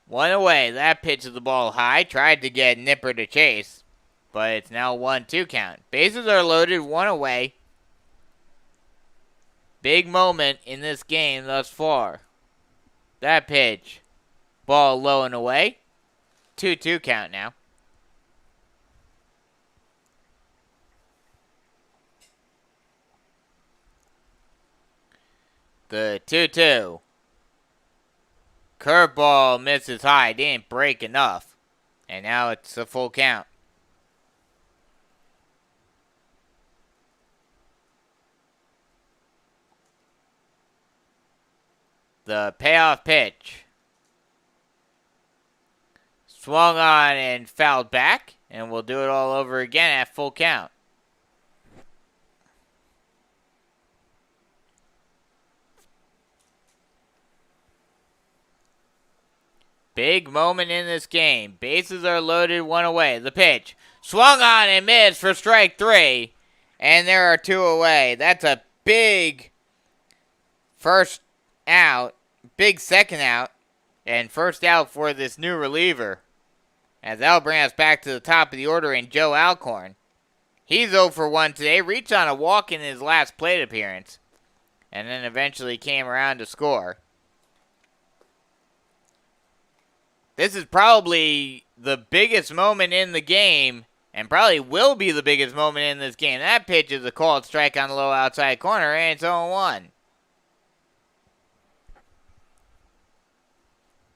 1 away. That pitch is the ball high. Tried to get Nipper to chase. But it's now 1-2 count. Bases are loaded. 1 away. Big moment in this game thus far. That pitch. Ball low and away. 2-2 count now. The 2-2. Curveball misses high. Didn't break enough. And now it's a full count. The payoff pitch. Swung on and fouled back. And we'll do it all over again at full count. Big moment in this game. Bases are loaded, 1 away. The pitch. Swung on and missed for strike 3. And there are 2 away. That's a big first out, big second out, and first out for this new reliever. As that'll bring us back to the top of the order in Joe Alcorn. He's 0 for 1 today, reached on a walk in his last plate appearance, and then eventually came around to score. This is probably the biggest moment in the game, and probably will be the biggest moment in this game. That pitch is a called strike on the low outside corner, and it's 0-1.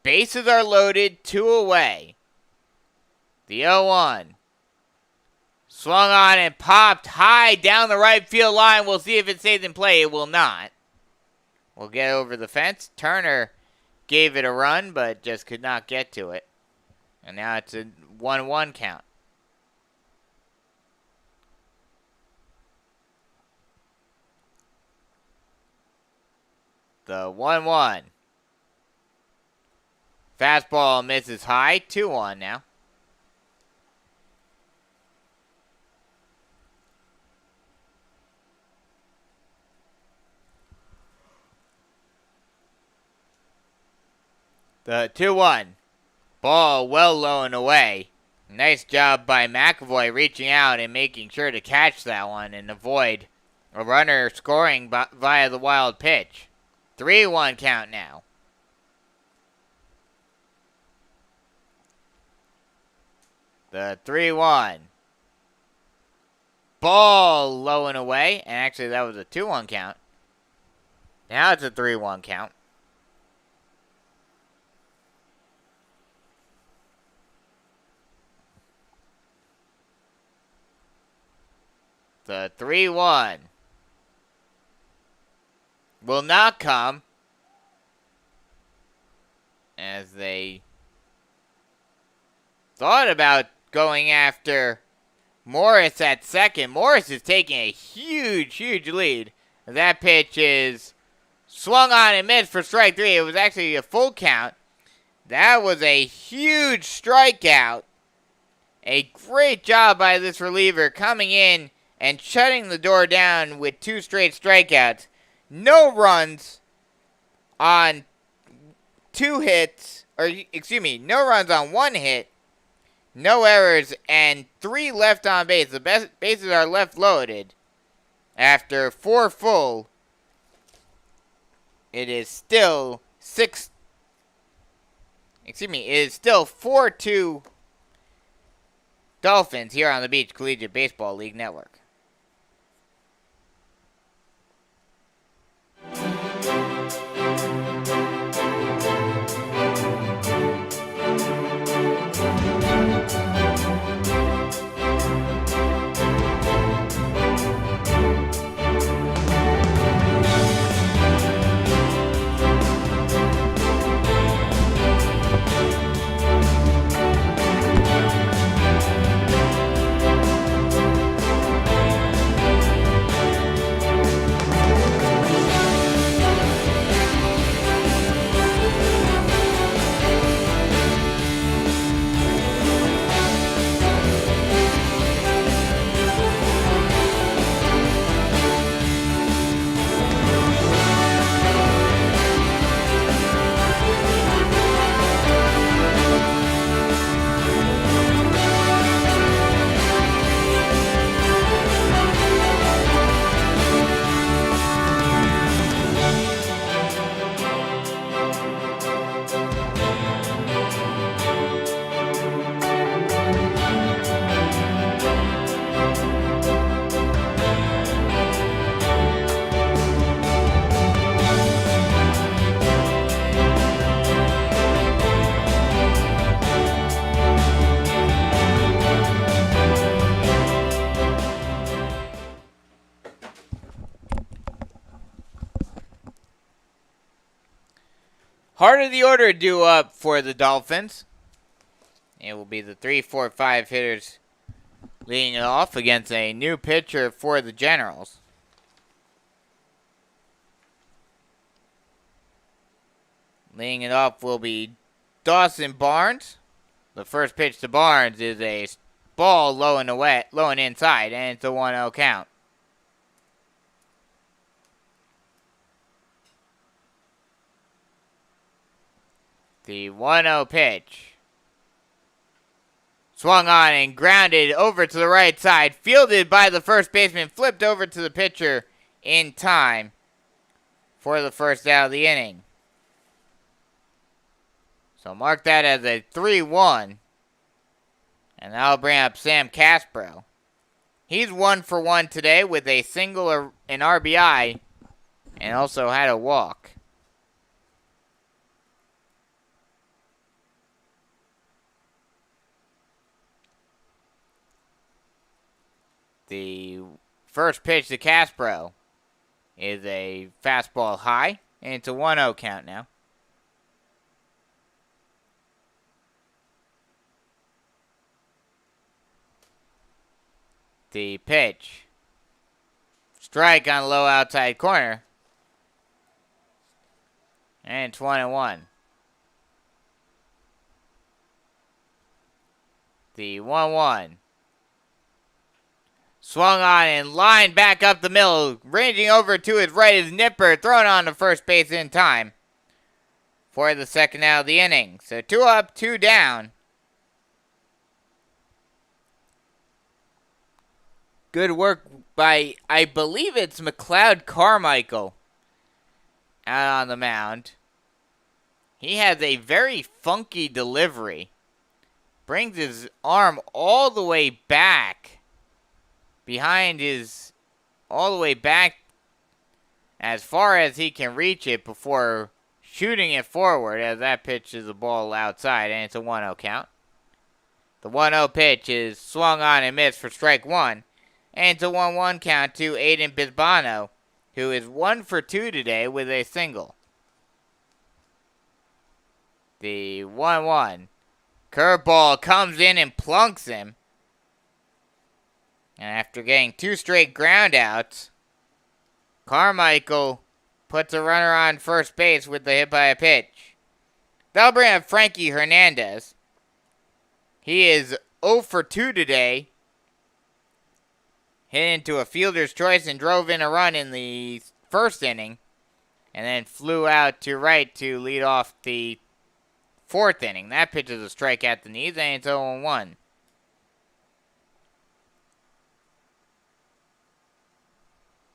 Bases are loaded, 2 away. The 0-1. Swung on and popped high down the right field line. We'll see if it stays in play. It will not. We'll get over the fence. Turner gave it a run, but just could not get to it. And now it's a 1-1 count. The 1-1. Fastball misses high. 2-1 now. The 2-1. Ball well low and away. Nice job by McAvoy reaching out and making sure to catch that one and avoid a runner scoring via the wild pitch. 3-1 count now. The 3-1. Ball low and away. And actually that was a 2-1 count. Now it's a 3-1 count. The 3-1 will not come as they thought about going after Morris at second. Morris is taking a huge, huge lead. That pitch is swung on and missed for strike 3. It was actually a full count. That was a huge strikeout. A great job by this reliever coming in and shutting the door down with 2 straight strikeouts. No runs on 2 hits, no runs on 1 hit, no errors, and 3 left on base. The bases are left loaded. After 4 full, it is still 4-2 Dolphins here on the Beach Collegiate Baseball League Network. Heart of the order due up for the Dolphins. It will be the 3, 4, 5 hitters leading it off against a new pitcher for the Generals. Leading it off will be Dawson Barnes. The first pitch to Barnes is a ball low and away, low and inside, and it's a 1-0 count. The 1-0 pitch. Swung on and grounded over to the right side. Fielded by the first baseman. Flipped over to the pitcher in time for the first out of the inning. So mark that as a 3-1. And that'll bring up Sam Caspro. He's 1 for 1 today with a single or an RBI and also had a walk. The first pitch to Caspro is a fastball high, and it's a 1-0 count now. The pitch. Strike on the low outside corner. And it's 1-1. The 1-1. Swung on and lined back up the middle. Ranging over to his right is Nipper. Thrown on to first base in time for the second out of the inning. So 2 up, 2 down. Good work by, I believe it's McLeod Carmichael out on the mound. He has a very funky delivery. Brings his arm all the way back. Behind his, all the way back as far as he can reach it before shooting it forward, as that pitch is a ball outside, and it's a 1-0 count. The 1-0 pitch is swung on and missed for strike 1, and it's a 1-1 count to Aiden Bisbano, who is 1 for 2 today with a single. The 1-1 curveball comes in and plunks him. And after getting 2 straight groundouts, Carmichael puts a runner on first base with the hit by a pitch. That'll bring up Frankie Hernandez. He is 0 for 2 today. Hit into a fielder's choice and drove in a run in the first inning. And then flew out to right to lead off the 4th inning. That pitch is a strike at the knees, and it's 0-1.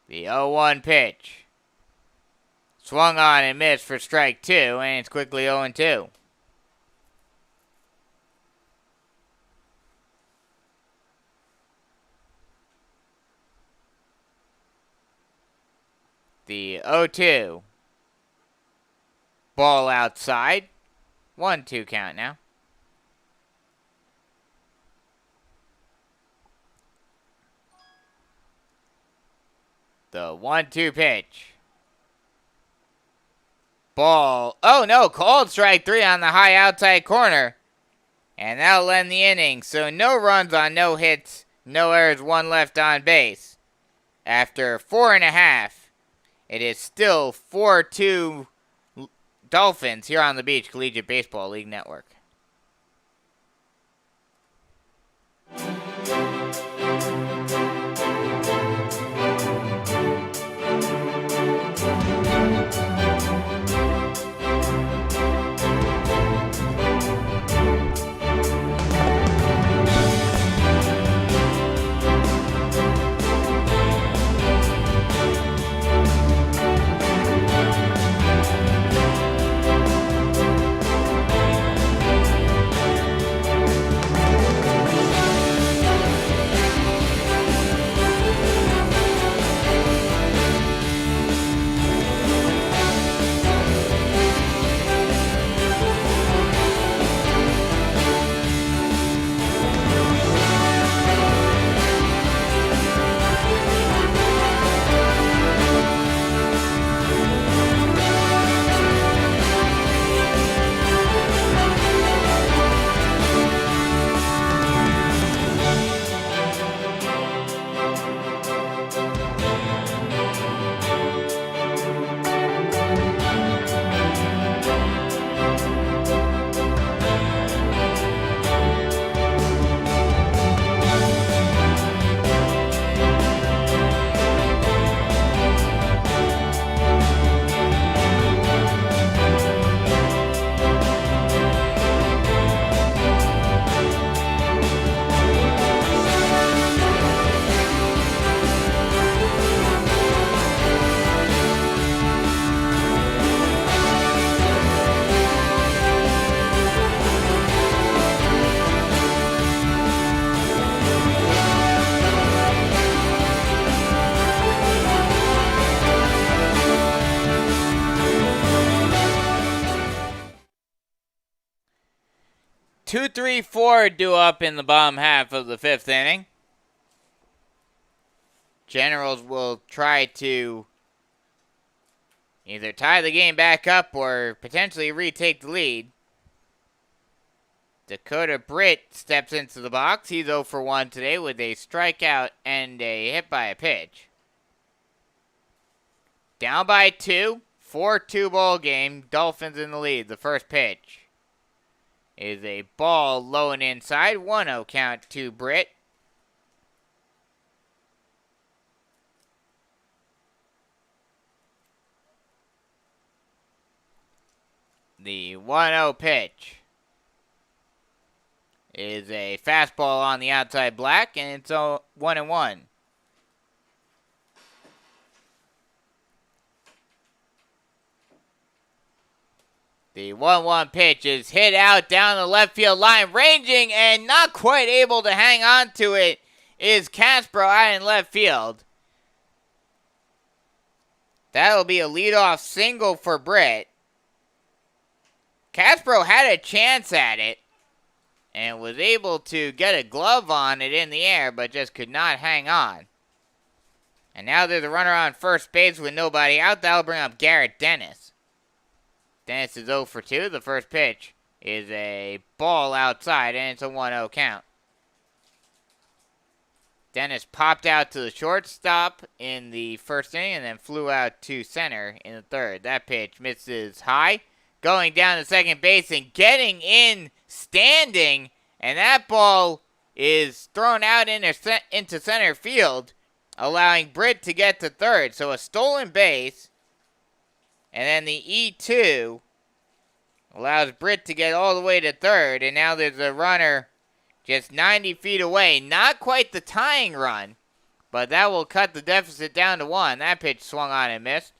The 0-1 pitch. Swung on and missed for strike 2, and it's quickly 0-2. The 0-2. Ball outside. 1-2 count now. The 1-2 pitch. Ball. Oh no, called strike 3 on the high outside corner. And that'll end the inning. So no runs on no hits, no errors, 1 left on base. After 4.5, it is still 4-2 Dolphins here on the Beach Collegiate Baseball League Network. 2, 3, 4 due up in the bottom half of the 5th inning. Generals will try to either tie the game back up or potentially retake the lead. Dakota Britt steps into the box. He's 0 for 1 today with a strikeout and a hit by a pitch. Down by 2, 4-2 ball game. Dolphins in the lead. The first pitch is a ball low and inside. 1-0 count to Britt. The 1-0 pitch is a fastball on the outside black, and it's 1-1. The 1-1 pitch is hit out down the left field line, ranging and not quite able to hang on to it is Casper out in left field. That'll be a leadoff single for Britt. Casper had a chance at it and was able to get a glove on it in the air, but just could not hang on. And now there's a runner on first base with nobody out. That'll bring up Garrett Dennis. Dennis is 0 for 2. The first pitch is a ball outside, and it's a 1-0 count. Dennis popped out to the shortstop in the first inning and then flew out to center in the third. That pitch misses high, going down to second base and getting in standing, and that ball is thrown out into center field, allowing Britt to get to third. So a stolen base, and then the E2 allows Britt to get all the way to third, and now there's a runner just 90 feet away. Not quite the tying run, but that will cut the deficit down to 1. That pitch swung on and missed,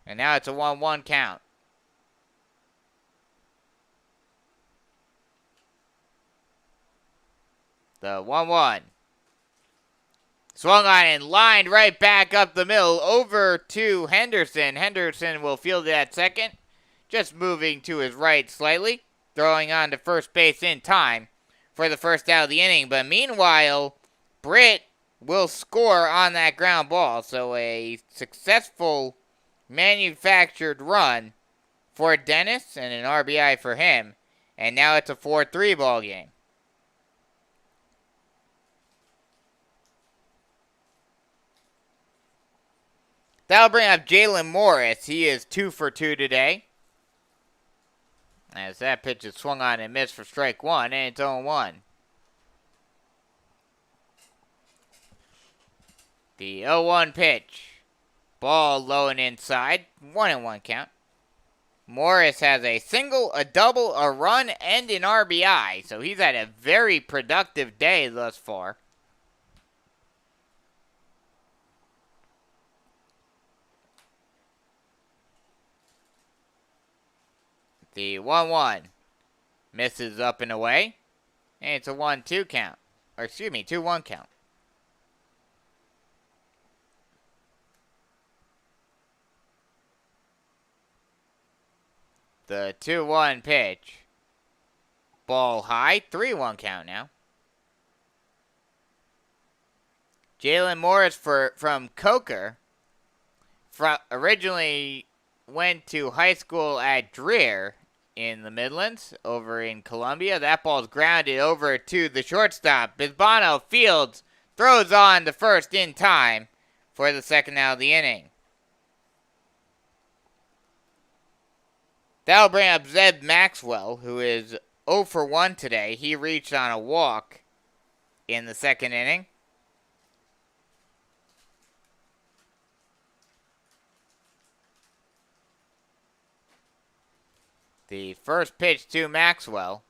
and now it's a 1-1 count. The 1-1. Swung on and lined right back up the middle over to Henderson. Henderson will field it at second, just moving to his right slightly, throwing on to first base in time for the first out of the inning. But meanwhile, Britt will score on that ground ball. So a successful manufactured run for Dennis and an RBI for him. And now it's a 4-3 ball game. That'll bring up Jalen Morris. He is 2 for 2 today, as that pitch is swung on and missed for strike 1, and it's 0-1. The 0-1 pitch. Ball low and inside. 1-1 count. Morris has a single, a double, a run, and an RBI. So he's had a very productive day thus far. The 1-1 misses up and away, and it's a 1-2 count. Or excuse me, 2-1 count. The 2-1 pitch. Ball high, 3-1 count now. Jalen Morris from Coker originally went to high school at Dreer in the Midlands, over in Columbia. That ball's grounded over to the shortstop. Bisbano fields, throws on to first in time for the second out of the inning. That'll bring up Zeb Maxwell, who is 0 for 1 today. He reached on a walk in the second inning. The first pitch to Maxwell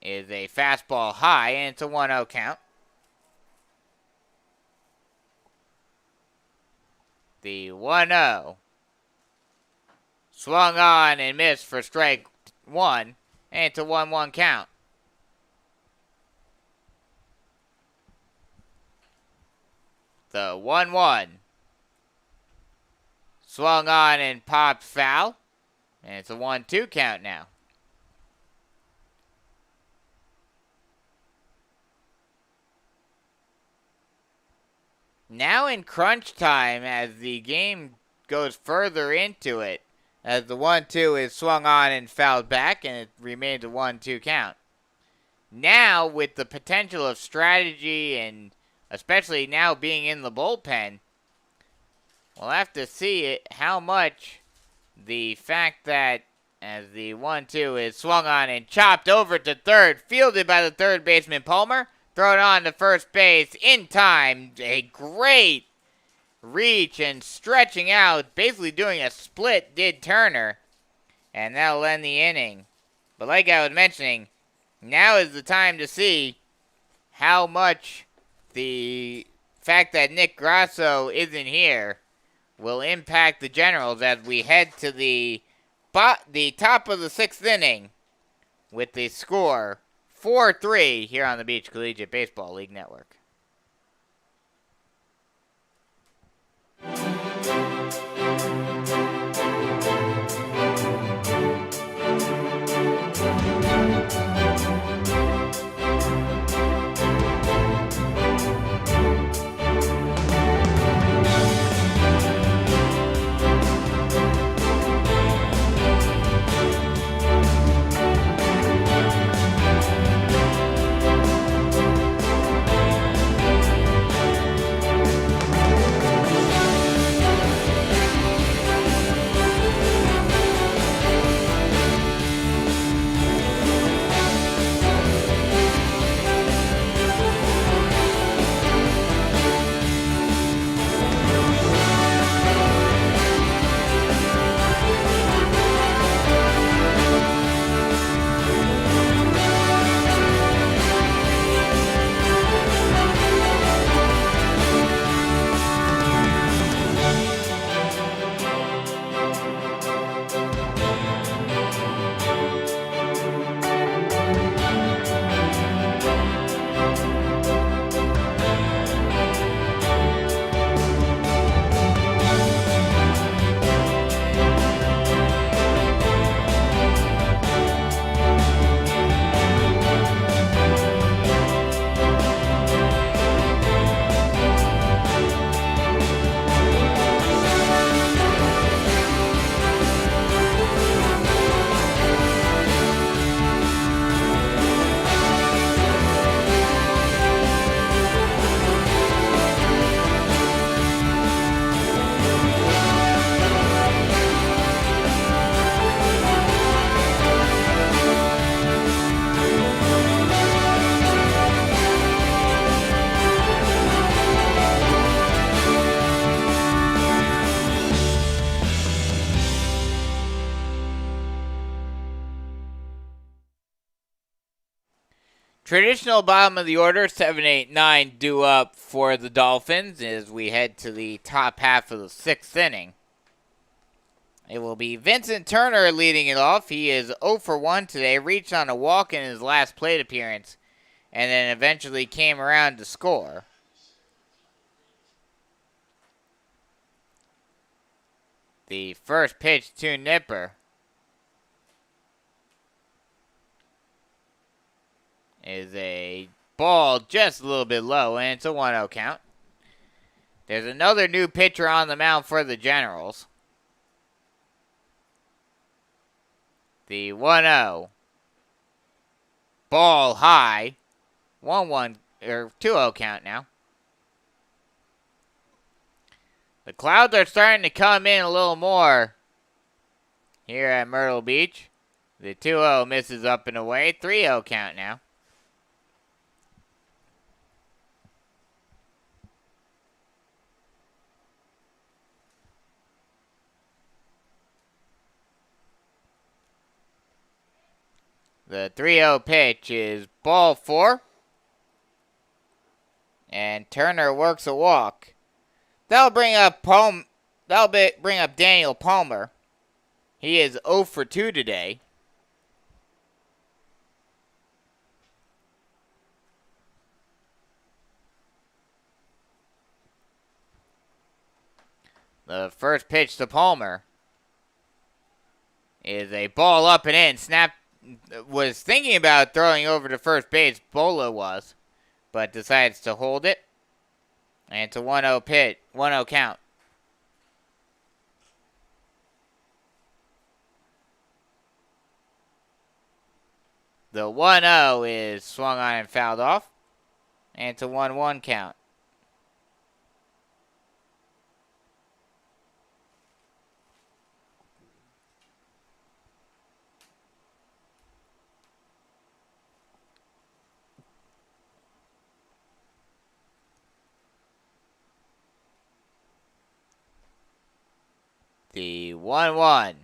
is a fastball high, and it's a 1-0 count. The 1-0 swung on and missed for strike 1, and it's a 1-1 count. The 1-1 swung on and popped foul, and it's a 1-2 count now. now in crunch time as the game goes further into it, as the 1-2 is swung on and fouled back, and it remains a 1-2 count. Now, with the potential of strategy and especially now being in the bullpen, we'll have to see how much the fact that as the 1-2 is swung on and chopped over to third, fielded by the third baseman Palmer, thrown on to first base in time. A great reach and stretching out, basically doing a split, did Turner, and that'll end the inning. But like I was mentioning, now is the time to see how much the fact that Nick Grasso isn't here will impact the Generals as we head to the top of the 6th inning with the score 4-3 here on the Beach Collegiate Baseball League Network. Traditional bottom of the order, 7, 8, 9 due up for the Dolphins as we head to the top half of the 6th inning. It will be Vincent Turner leading it off. He is 0 for 1 today, reached on a walk in his last plate appearance, and then eventually came around to score. The first pitch to Nipper is a ball just a little bit low, and it's a 1-0 count. There's another new pitcher on the mound for the Generals. The 1-0. Ball high. 1-1 or 2-0 count now. The clouds are starting to come in a little more here at Myrtle Beach. The 2-0 misses up and away. 3-0 count now. The 3-0 pitch is ball 4. And Turner works a walk. That'll bring up Daniel Palmer. He is 0 for 2 today. The first pitch to Palmer is a ball up and in. Was thinking about throwing over to first base, Bola was, but decides to hold it. And it's a 1-0 1-0 count. The 1-0 is swung on and fouled off. And it's a 1-1 count. The 1-1.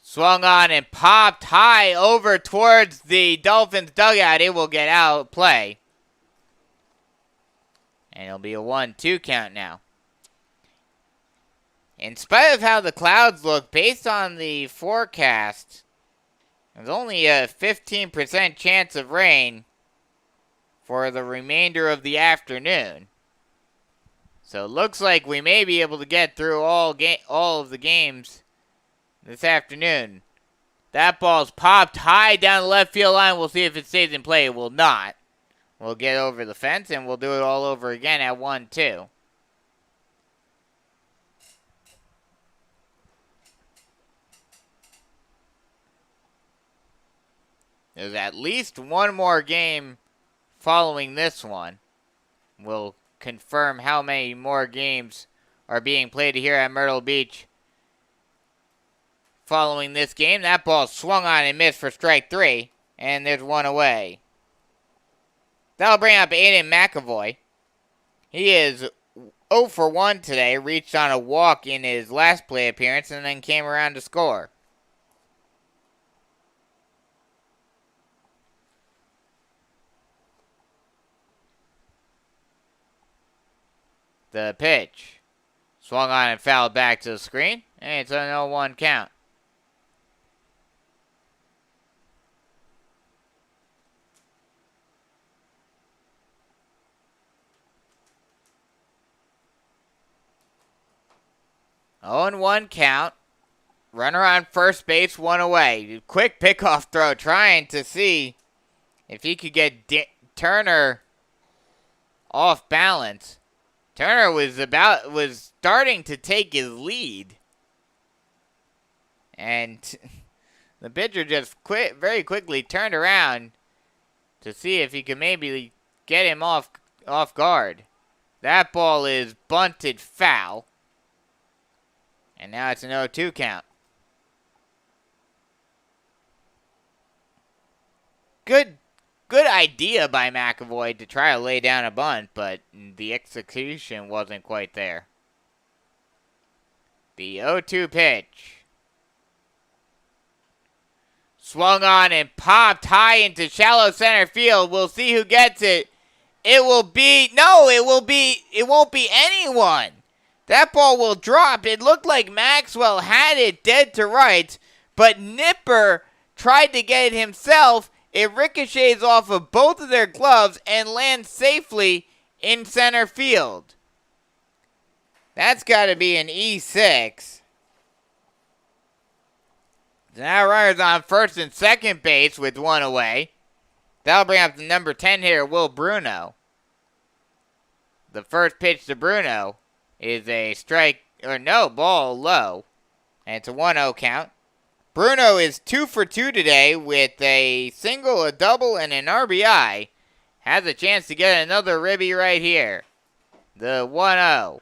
Swung on and popped high over towards the Dolphins dugout. It will get out play. And it'll be a 1-2 count now. In spite of how the clouds look, based on the forecast, there's only a 15% chance of rain for the remainder of the afternoon. So it looks like we may be able to get through all of the games this afternoon. That ball's popped high down the left field line. We'll see if it stays in play. It will not. We'll get over the fence, and we'll do it all over again at 1-2. There's at least one more game following this one. We'll confirm how many more games are being played here at Myrtle Beach following this game. That ball swung on and missed for strike 3, and there's one away. That'll bring up Aiden McAvoy. He is 0 for 1 today, reached on a walk in his last play appearance, and then came around to score. The pitch. Swung on and fouled back to the screen. And it's an 0-1 count. Oh, and 1 count. Runner on first base, one away. Quick pickoff throw, trying to see if he could get Turner off balance. Turner was starting to take his lead, and the pitcher just very quickly turned around to see if he could maybe get him off guard. That ball is bunted foul, and now it's an 0-2 count. Good idea by McAvoy to try to lay down a bunt, but the execution wasn't quite there. The 0-2 pitch. Swung on and popped high into shallow center field. We'll see who gets it. It won't be anyone. That ball will drop. It looked like Maxwell had it dead to rights, but Nipper tried to get it himself. It ricochets off of both of their gloves and lands safely in center field. That's got to be an E6. Now runners on first and second base with one away. That'll bring up the number 10 hitter, Will Bruno. The first pitch to Bruno is a ball low. And it's a 1-0 count. Bruno is 2 for 2 today with a single, a double, and an RBI. Has a chance to get another ribby right here. The 1-0.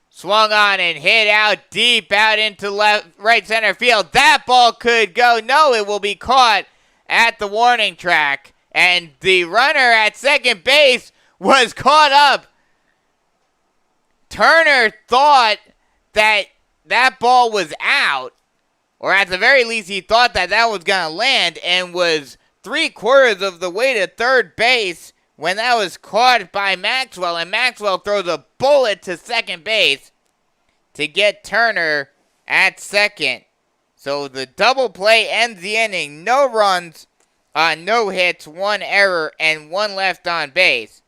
Swung on and hit out deep out into right center field. That ball could go. No, it will be caught at the warning track. And the runner at second base was caught up. Turner thought that ball was out. Or at the very least, he thought that was going to land and was 3/4 of the way to third base when that was caught by Maxwell. And Maxwell throws a bullet to second base to get Turner at second. So the double play ends the inning. No runs, no hits, 1 error, and 1 left on base.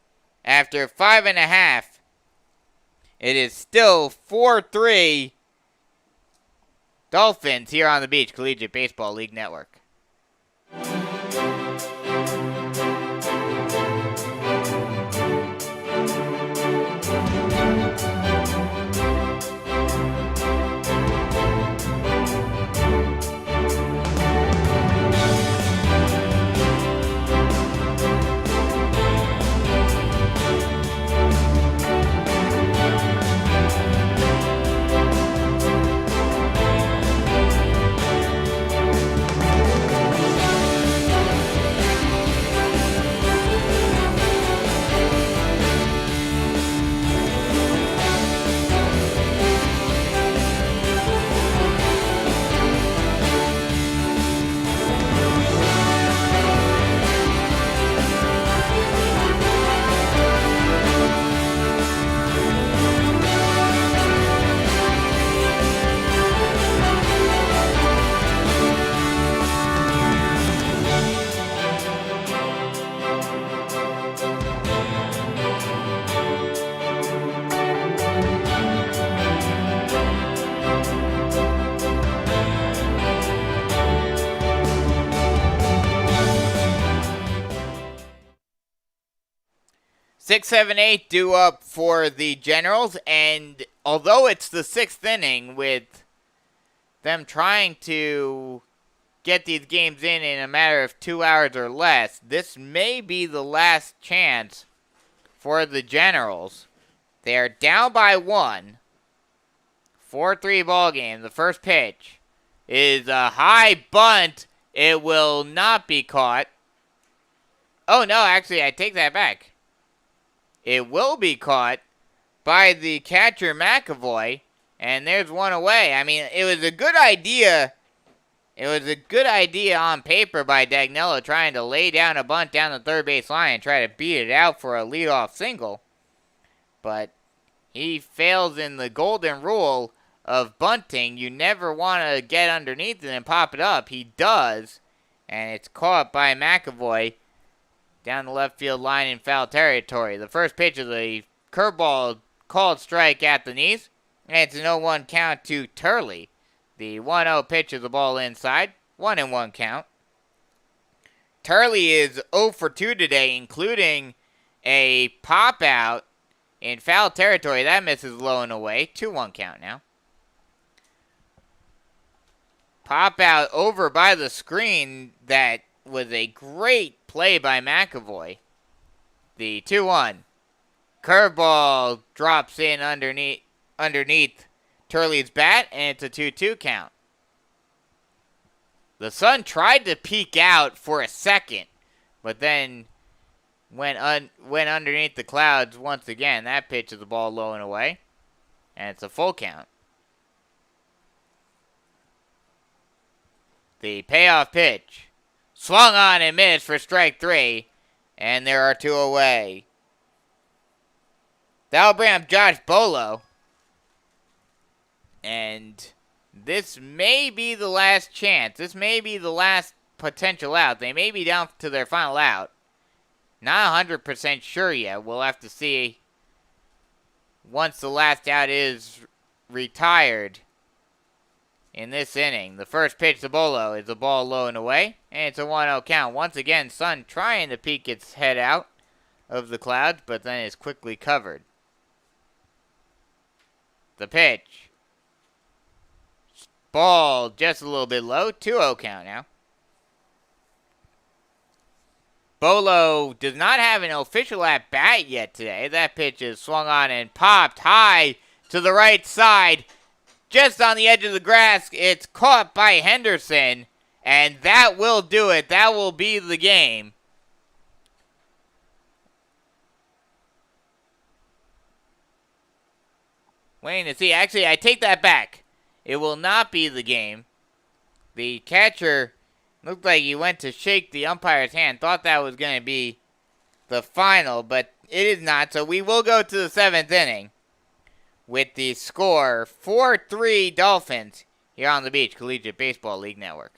After 5.5, it is still 4-3. Dolphins here on the Beach Collegiate Baseball League Network. 6, 7, 8 due up for the Generals, and although it's the 6th inning with them trying to get these games in a matter of 2 hours or less, this may be the last chance for the Generals. They are down by 1. 4-3 ball game. The first pitch is a high bunt. It will not be caught. Oh no, actually I take that back. It will be caught by the catcher McAvoy, and there's one away. I mean, it was a good idea. It was a good idea on paper by Dagnello trying to lay down a bunt down the third base line and try to beat it out for a leadoff single. But he fails in the golden rule of bunting. You never want to get underneath it and pop it up. He does, and it's caught by McAvoy down the left field line in foul territory. The first pitch is a curveball called strike at the knees, and it's an 0-1 count to Turley. The 1-0 pitch is the ball inside, 1-1 count. Turley is 0 for 2 today, including a pop out in foul territory. That misses low and away, 2-1 count now. Pop out over by the screen. That was a great play by McAvoy. The 2-1. Curveball drops in underneath Turley's bat, and it's a 2-2 count. The sun tried to peek out for a second, but then went underneath the clouds once again. That pitch is the ball low and away, and it's a full count. The payoff pitch. Swung on and missed for strike 3, and there are 2 away. That'll bring up Josh Bolo. And this may be the last chance. This may be the last potential out. They may be down to their final out. Not 100% sure yet. We'll have to see once the last out is retired in this inning. The first pitch to Bolo is a ball low and away, and it's a 1-0 count. Once again, sun trying to peek its head out of the clouds, but then is quickly covered. The pitch. Ball just a little bit low, 2-0 count now. Bolo does not have an official at-bat yet today. That pitch is swung on and popped high to the right side. Just on the edge of the grass, it's caught by Henderson, and that will do it. That will be the game. Waiting to see. Actually, I take that back. It will not be the game. The catcher looked like he went to shake the umpire's hand. Thought that was going to be the final, but it is not. So we will go to the 7th inning with the score 4-3 Dolphins here on the Beach Collegiate Baseball League Network.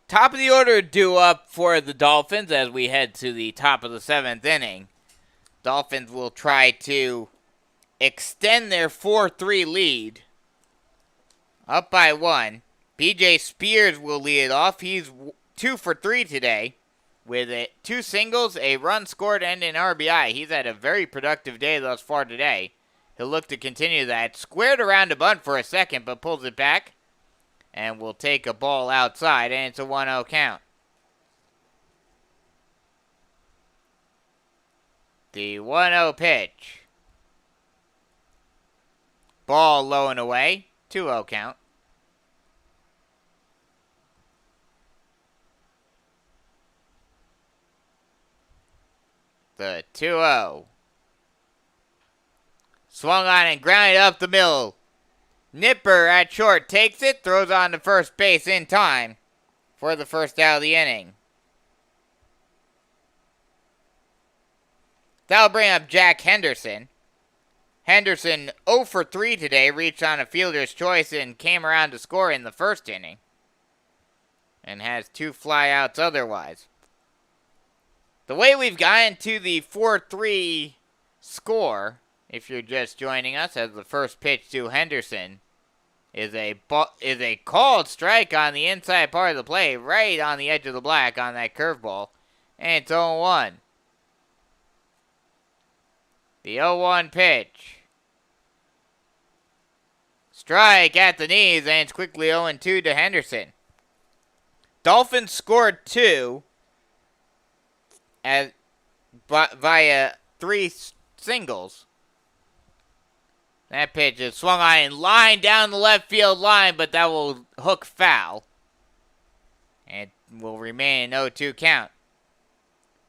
Top of the order due up for the Dolphins as we head to the top of the 7th inning. Dolphins will try to extend their 4-3 lead. Up by 1. BJ Spears will lead it off. He's 2 for 3 today with 2 singles, a run scored, and an RBI. He's had a very productive day thus far today. He'll look to continue that. Squared around a bunt for a second, but pulls it back and will take a ball outside, and it's a 1-0 count. The 1-0 pitch. Ball low and away. 2-0 count. The 2-0. Swung on and grounded up the middle. Nipper at short takes it, throws on to first base in time for the first out of the inning. That'll bring up Jack Henderson. Henderson 0 for 3 today, reached on a fielder's choice and came around to score in the first inning. And has 2 flyouts otherwise. The way we've gotten to the 4-3 score, if you're just joining us, as the first pitch to Henderson is a called strike on the inside part of the plate, right on the edge of the black on that curveball. And it's 0-1. The 0-1 pitch. Strike at the knees, and it's quickly 0-2 to Henderson. Dolphins scored 2 via 3 singles. That pitch is swung on and lined down the left field line, but that will hook foul. And will remain an 0-2 count.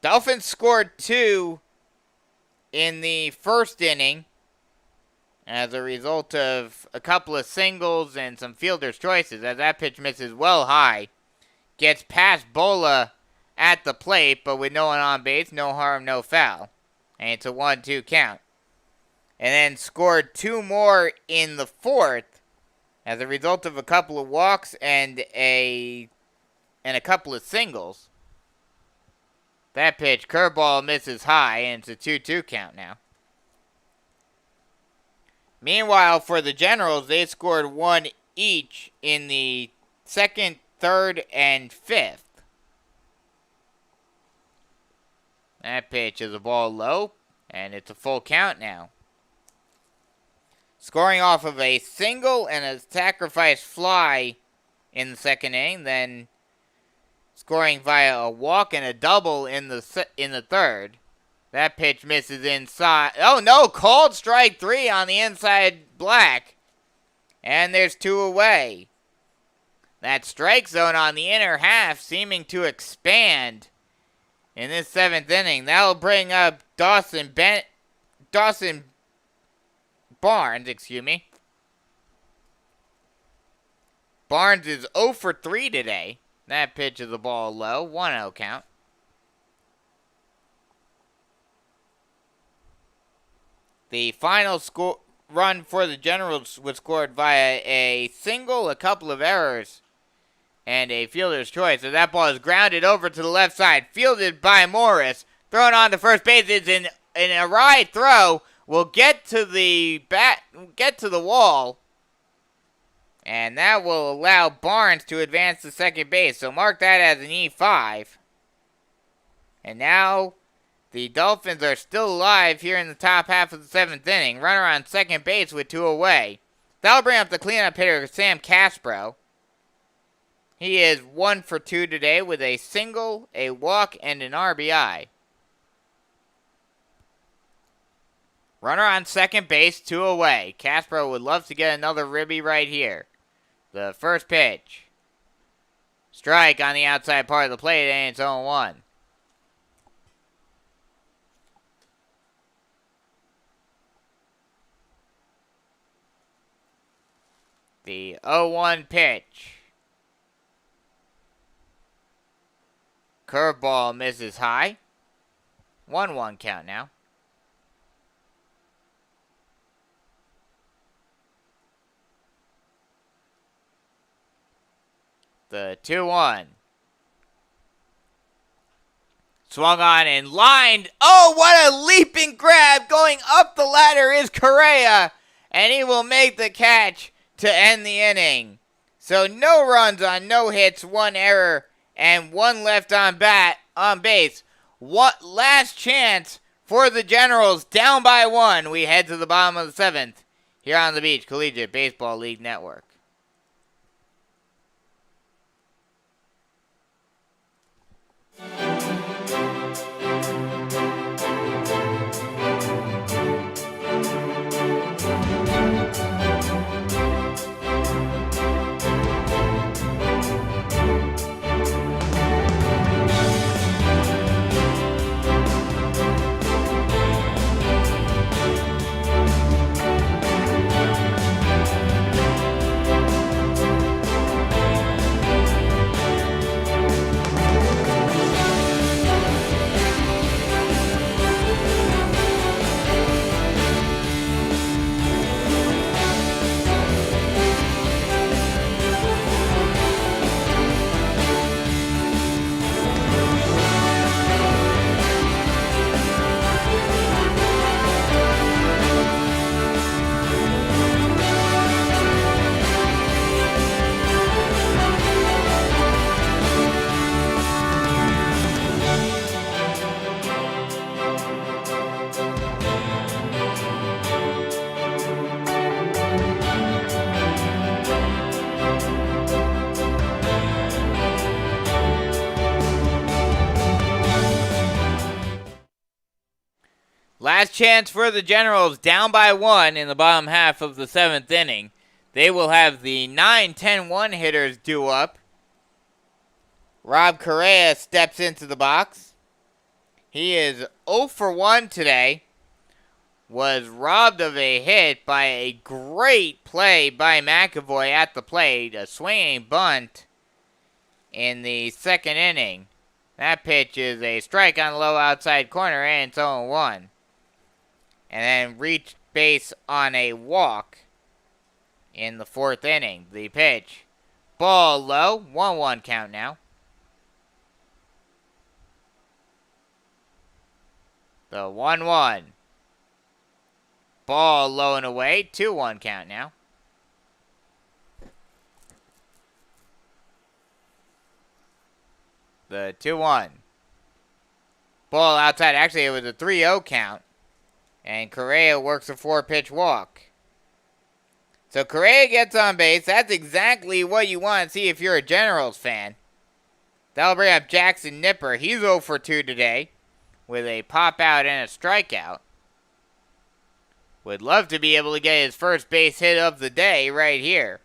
Dolphins scored 2 in the first inning as a result of a couple of singles and some fielder's choices, as that pitch misses well high. Gets past Bola at the plate, but with no one on base, no harm, no foul. And it's a 1-2 count. And then scored 2 more in the fourth as a result of a couple of walks and a couple of singles. That pitch, curveball, misses high, and it's a 2-2 count now. Meanwhile, for the Generals, they scored 1 each in the second, third, and fifth. That pitch is a ball low, and it's a full count now. Scoring off of a single and a sacrifice fly in the second inning, then scoring via a walk and a double in the third. That pitch misses inside. Oh no, called strike 3 on the inside black. And there's 2 away. That strike zone on the inner half seeming to expand in this 7th inning. That'll bring up Dawson Barnes, Barnes is 0 for 3 today. That pitch is a ball low, 1-0 count. The final run for the Generals was scored via a single, a couple of errors, and a fielder's choice. So that ball is grounded over to the left side, fielded by Morris, thrown on to first base. It's an awry throw. Will get to the wall, and that will allow Barnes to advance to second base. So mark that as an E5. And now the Dolphins are still alive here in the top half of the 7th inning. Runner on second base with 2 away. That'll bring up the cleanup hitter, Sam Castro. He is 1 for 2 today with a single, a walk, and an RBI. Runner on second base, 2 away. Castro would love to get another ribby right here. The first pitch. Strike on the outside part of the plate, and it's 0-1. The 0-1 pitch. Curveball misses high. 1-1 count now. The 2-1. Swung on and lined. Oh, what a leaping grab. Going up the ladder is Correa. And he will make the catch to end the inning. So no runs on no hits, 1 error, and 1 left on base. What last chance for the Generals, down by 1. We head to the bottom of the 7th here on the Beach Collegiate Baseball League Network. Last chance for the Generals, down by 1 in the bottom half of the 7th inning. They will have the 9-10-1 hitters due up. Rob Correa steps into the box. He is 0 for 1 today. Was robbed of a hit by a great play by McAvoy at the plate. A swinging bunt in the 2nd inning. That pitch is a strike on the low outside corner, and it's 0-1. And then reached base on a walk in the 4th inning. The pitch. Ball low. 1-1 count now. The 1-1. Ball low and away. 2-1 count now. The 2-1. Ball outside. Actually, it was a 3-0 count. And Correa works a 4-pitch walk. So Correa gets on base. That's exactly what you want to see if you're a Generals fan. That'll bring up Jackson Nipper. He's 0 for 2 today with a pop out and a strikeout. Would love to be able to get his first base hit of the day right here.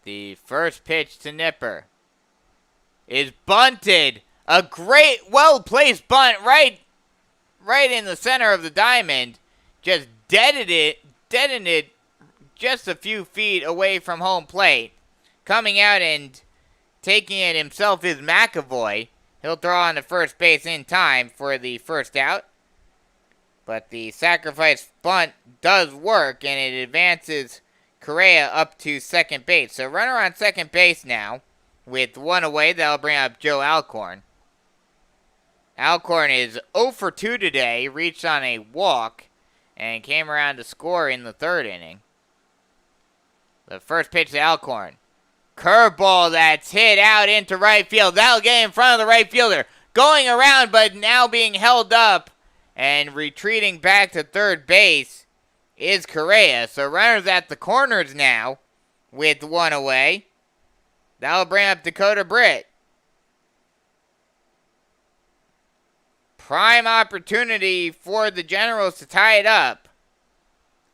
The first pitch to Nipper is bunted. A great, well-placed bunt right in the center of the diamond. Just deadened it just a few feet away from home plate. Coming out and taking it himself is McAvoy. He'll throw on to first base in time for the first out. But the sacrifice bunt does work, and it advances Correa up to second base. So runner on second base now. With 1 away, that'll bring up Joe Alcorn. Alcorn is 0 for 2 today. Reached on a walk and came around to score in the 3rd inning. The first pitch to Alcorn. Curveball that's hit out into right field. That'll get in front of the right fielder. Going around, but now being held up and retreating back to third base is Correa. So runners at the corners now with 1 away. That'll bring up Dakota Britt. Prime opportunity for the Generals to tie it up.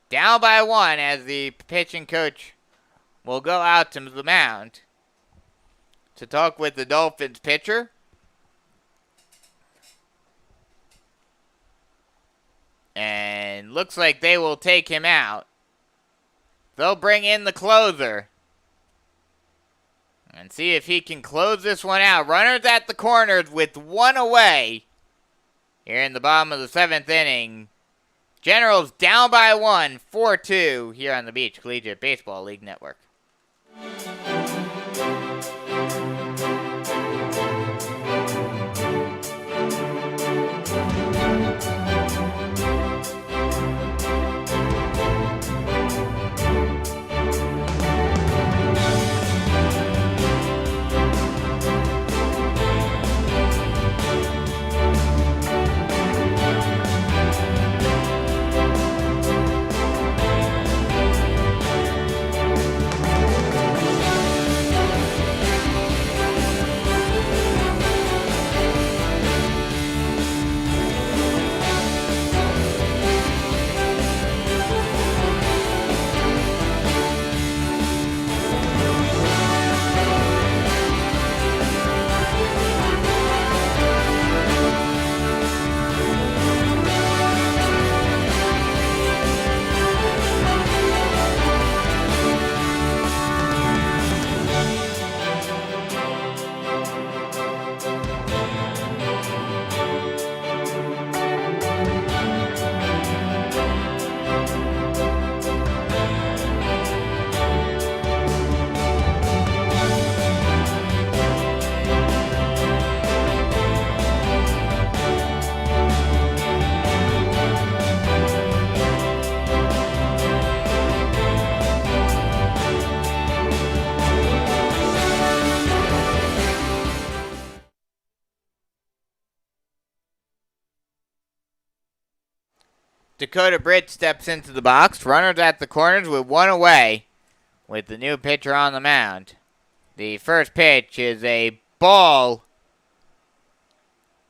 Down by 1 as the pitching coach will go out to the mound to talk with the Dolphins pitcher. And looks like they will take him out. They'll bring in the closer. And see if he can close this one out. Runners at the corners with 1 away. Here in the bottom of the 7th inning. Generals down by 1, 4-2 here on the Beach Collegiate Baseball League Network. Dakota Britt steps into the box. Runners at the corners with one away with the new pitcher on the mound. The first pitch is a ball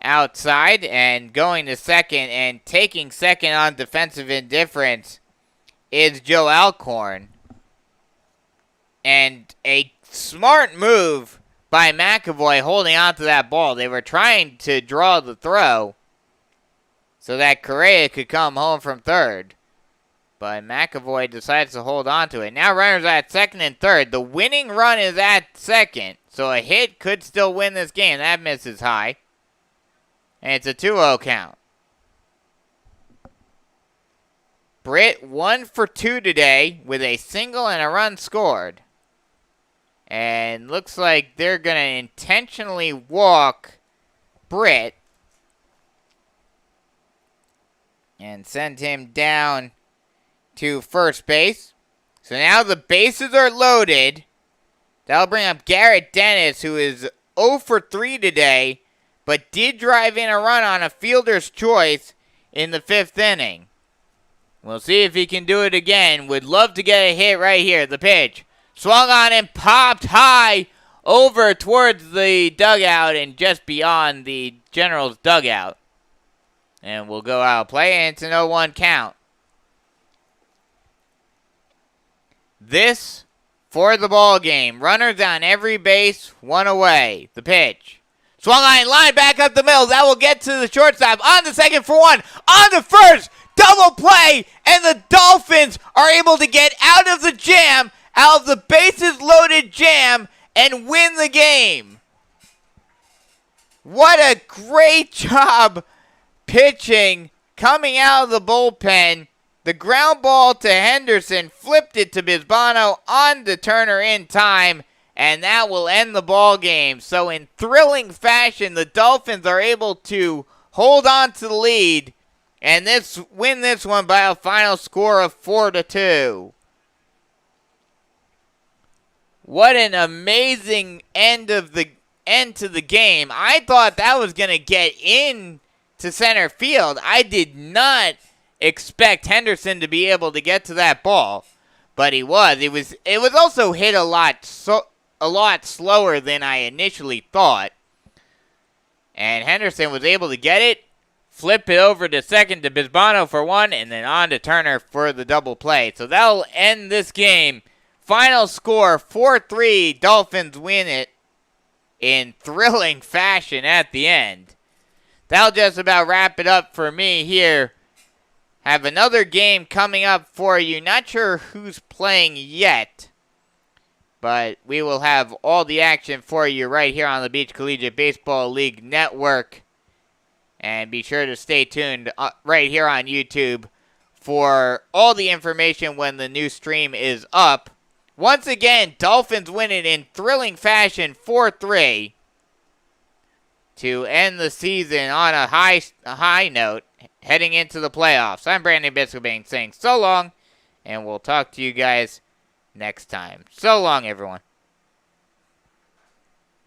outside, and going to second and taking second on defensive indifference is Joe Alcorn. And a smart move by McAvoy holding on to that ball. They were trying to draw the throw so that Correa could come home from third. But McAvoy decides to hold on to it. Now runners at second and third. The winning run is at second, so a hit could still win this game. That misses high. And it's a 2-0 count. Britt 1 for 2 today with a single and a run scored. And looks like they're going to intentionally walk Britt and send him down to first base. So now the bases are loaded. That'll bring up Garrett Dennis, who is 0 for 3 today, but did drive in a run on a fielder's choice in the 5th inning. We'll see if he can do it again. Would love to get a hit right here. The pitch swung on and popped high over towards the dugout and just beyond the Generals' dugout. And we'll go out of play, and it's an 0-1 count. This for the ball game. Runners on every base, one away. The pitch. Swung on, line back up the middle. That will get to the shortstop. On the second for one. On the first. Double play. And the Dolphins are able to get out of the jam, out of the bases loaded jam, and win the game. What a great job pitching coming out of the bullpen. The ground ball to Henderson, flipped it to Bisbano on to Turner in time, and that will end the ball game. So in thrilling fashion, the Dolphins are able to hold on to the lead and win this one by a final score of 4-2. What an amazing end to the game. I thought that was going to get in to center field. I did not expect Henderson to be able to get to that ball, but he was. It was also hit a lot slower than I initially thought. And Henderson was able to get it, flip it over to second to Bisbano for one, and then on to Turner for the double play. So that'll end this game. Final score 4-3. Dolphins win it in thrilling fashion at the end. That'll just about wrap it up for me here. Have another game coming up for you. Not sure who's playing yet, but we will have all the action for you right here on the Beach Collegiate Baseball League Network. And be sure to stay tuned right here on YouTube for all the information when the new stream is up. Once again, Dolphins win it in thrilling fashion 4-3 to end the season on a high note heading into the playoffs. I'm Brandon Biskobing saying so long, and we'll talk to you guys next time. So long, everyone.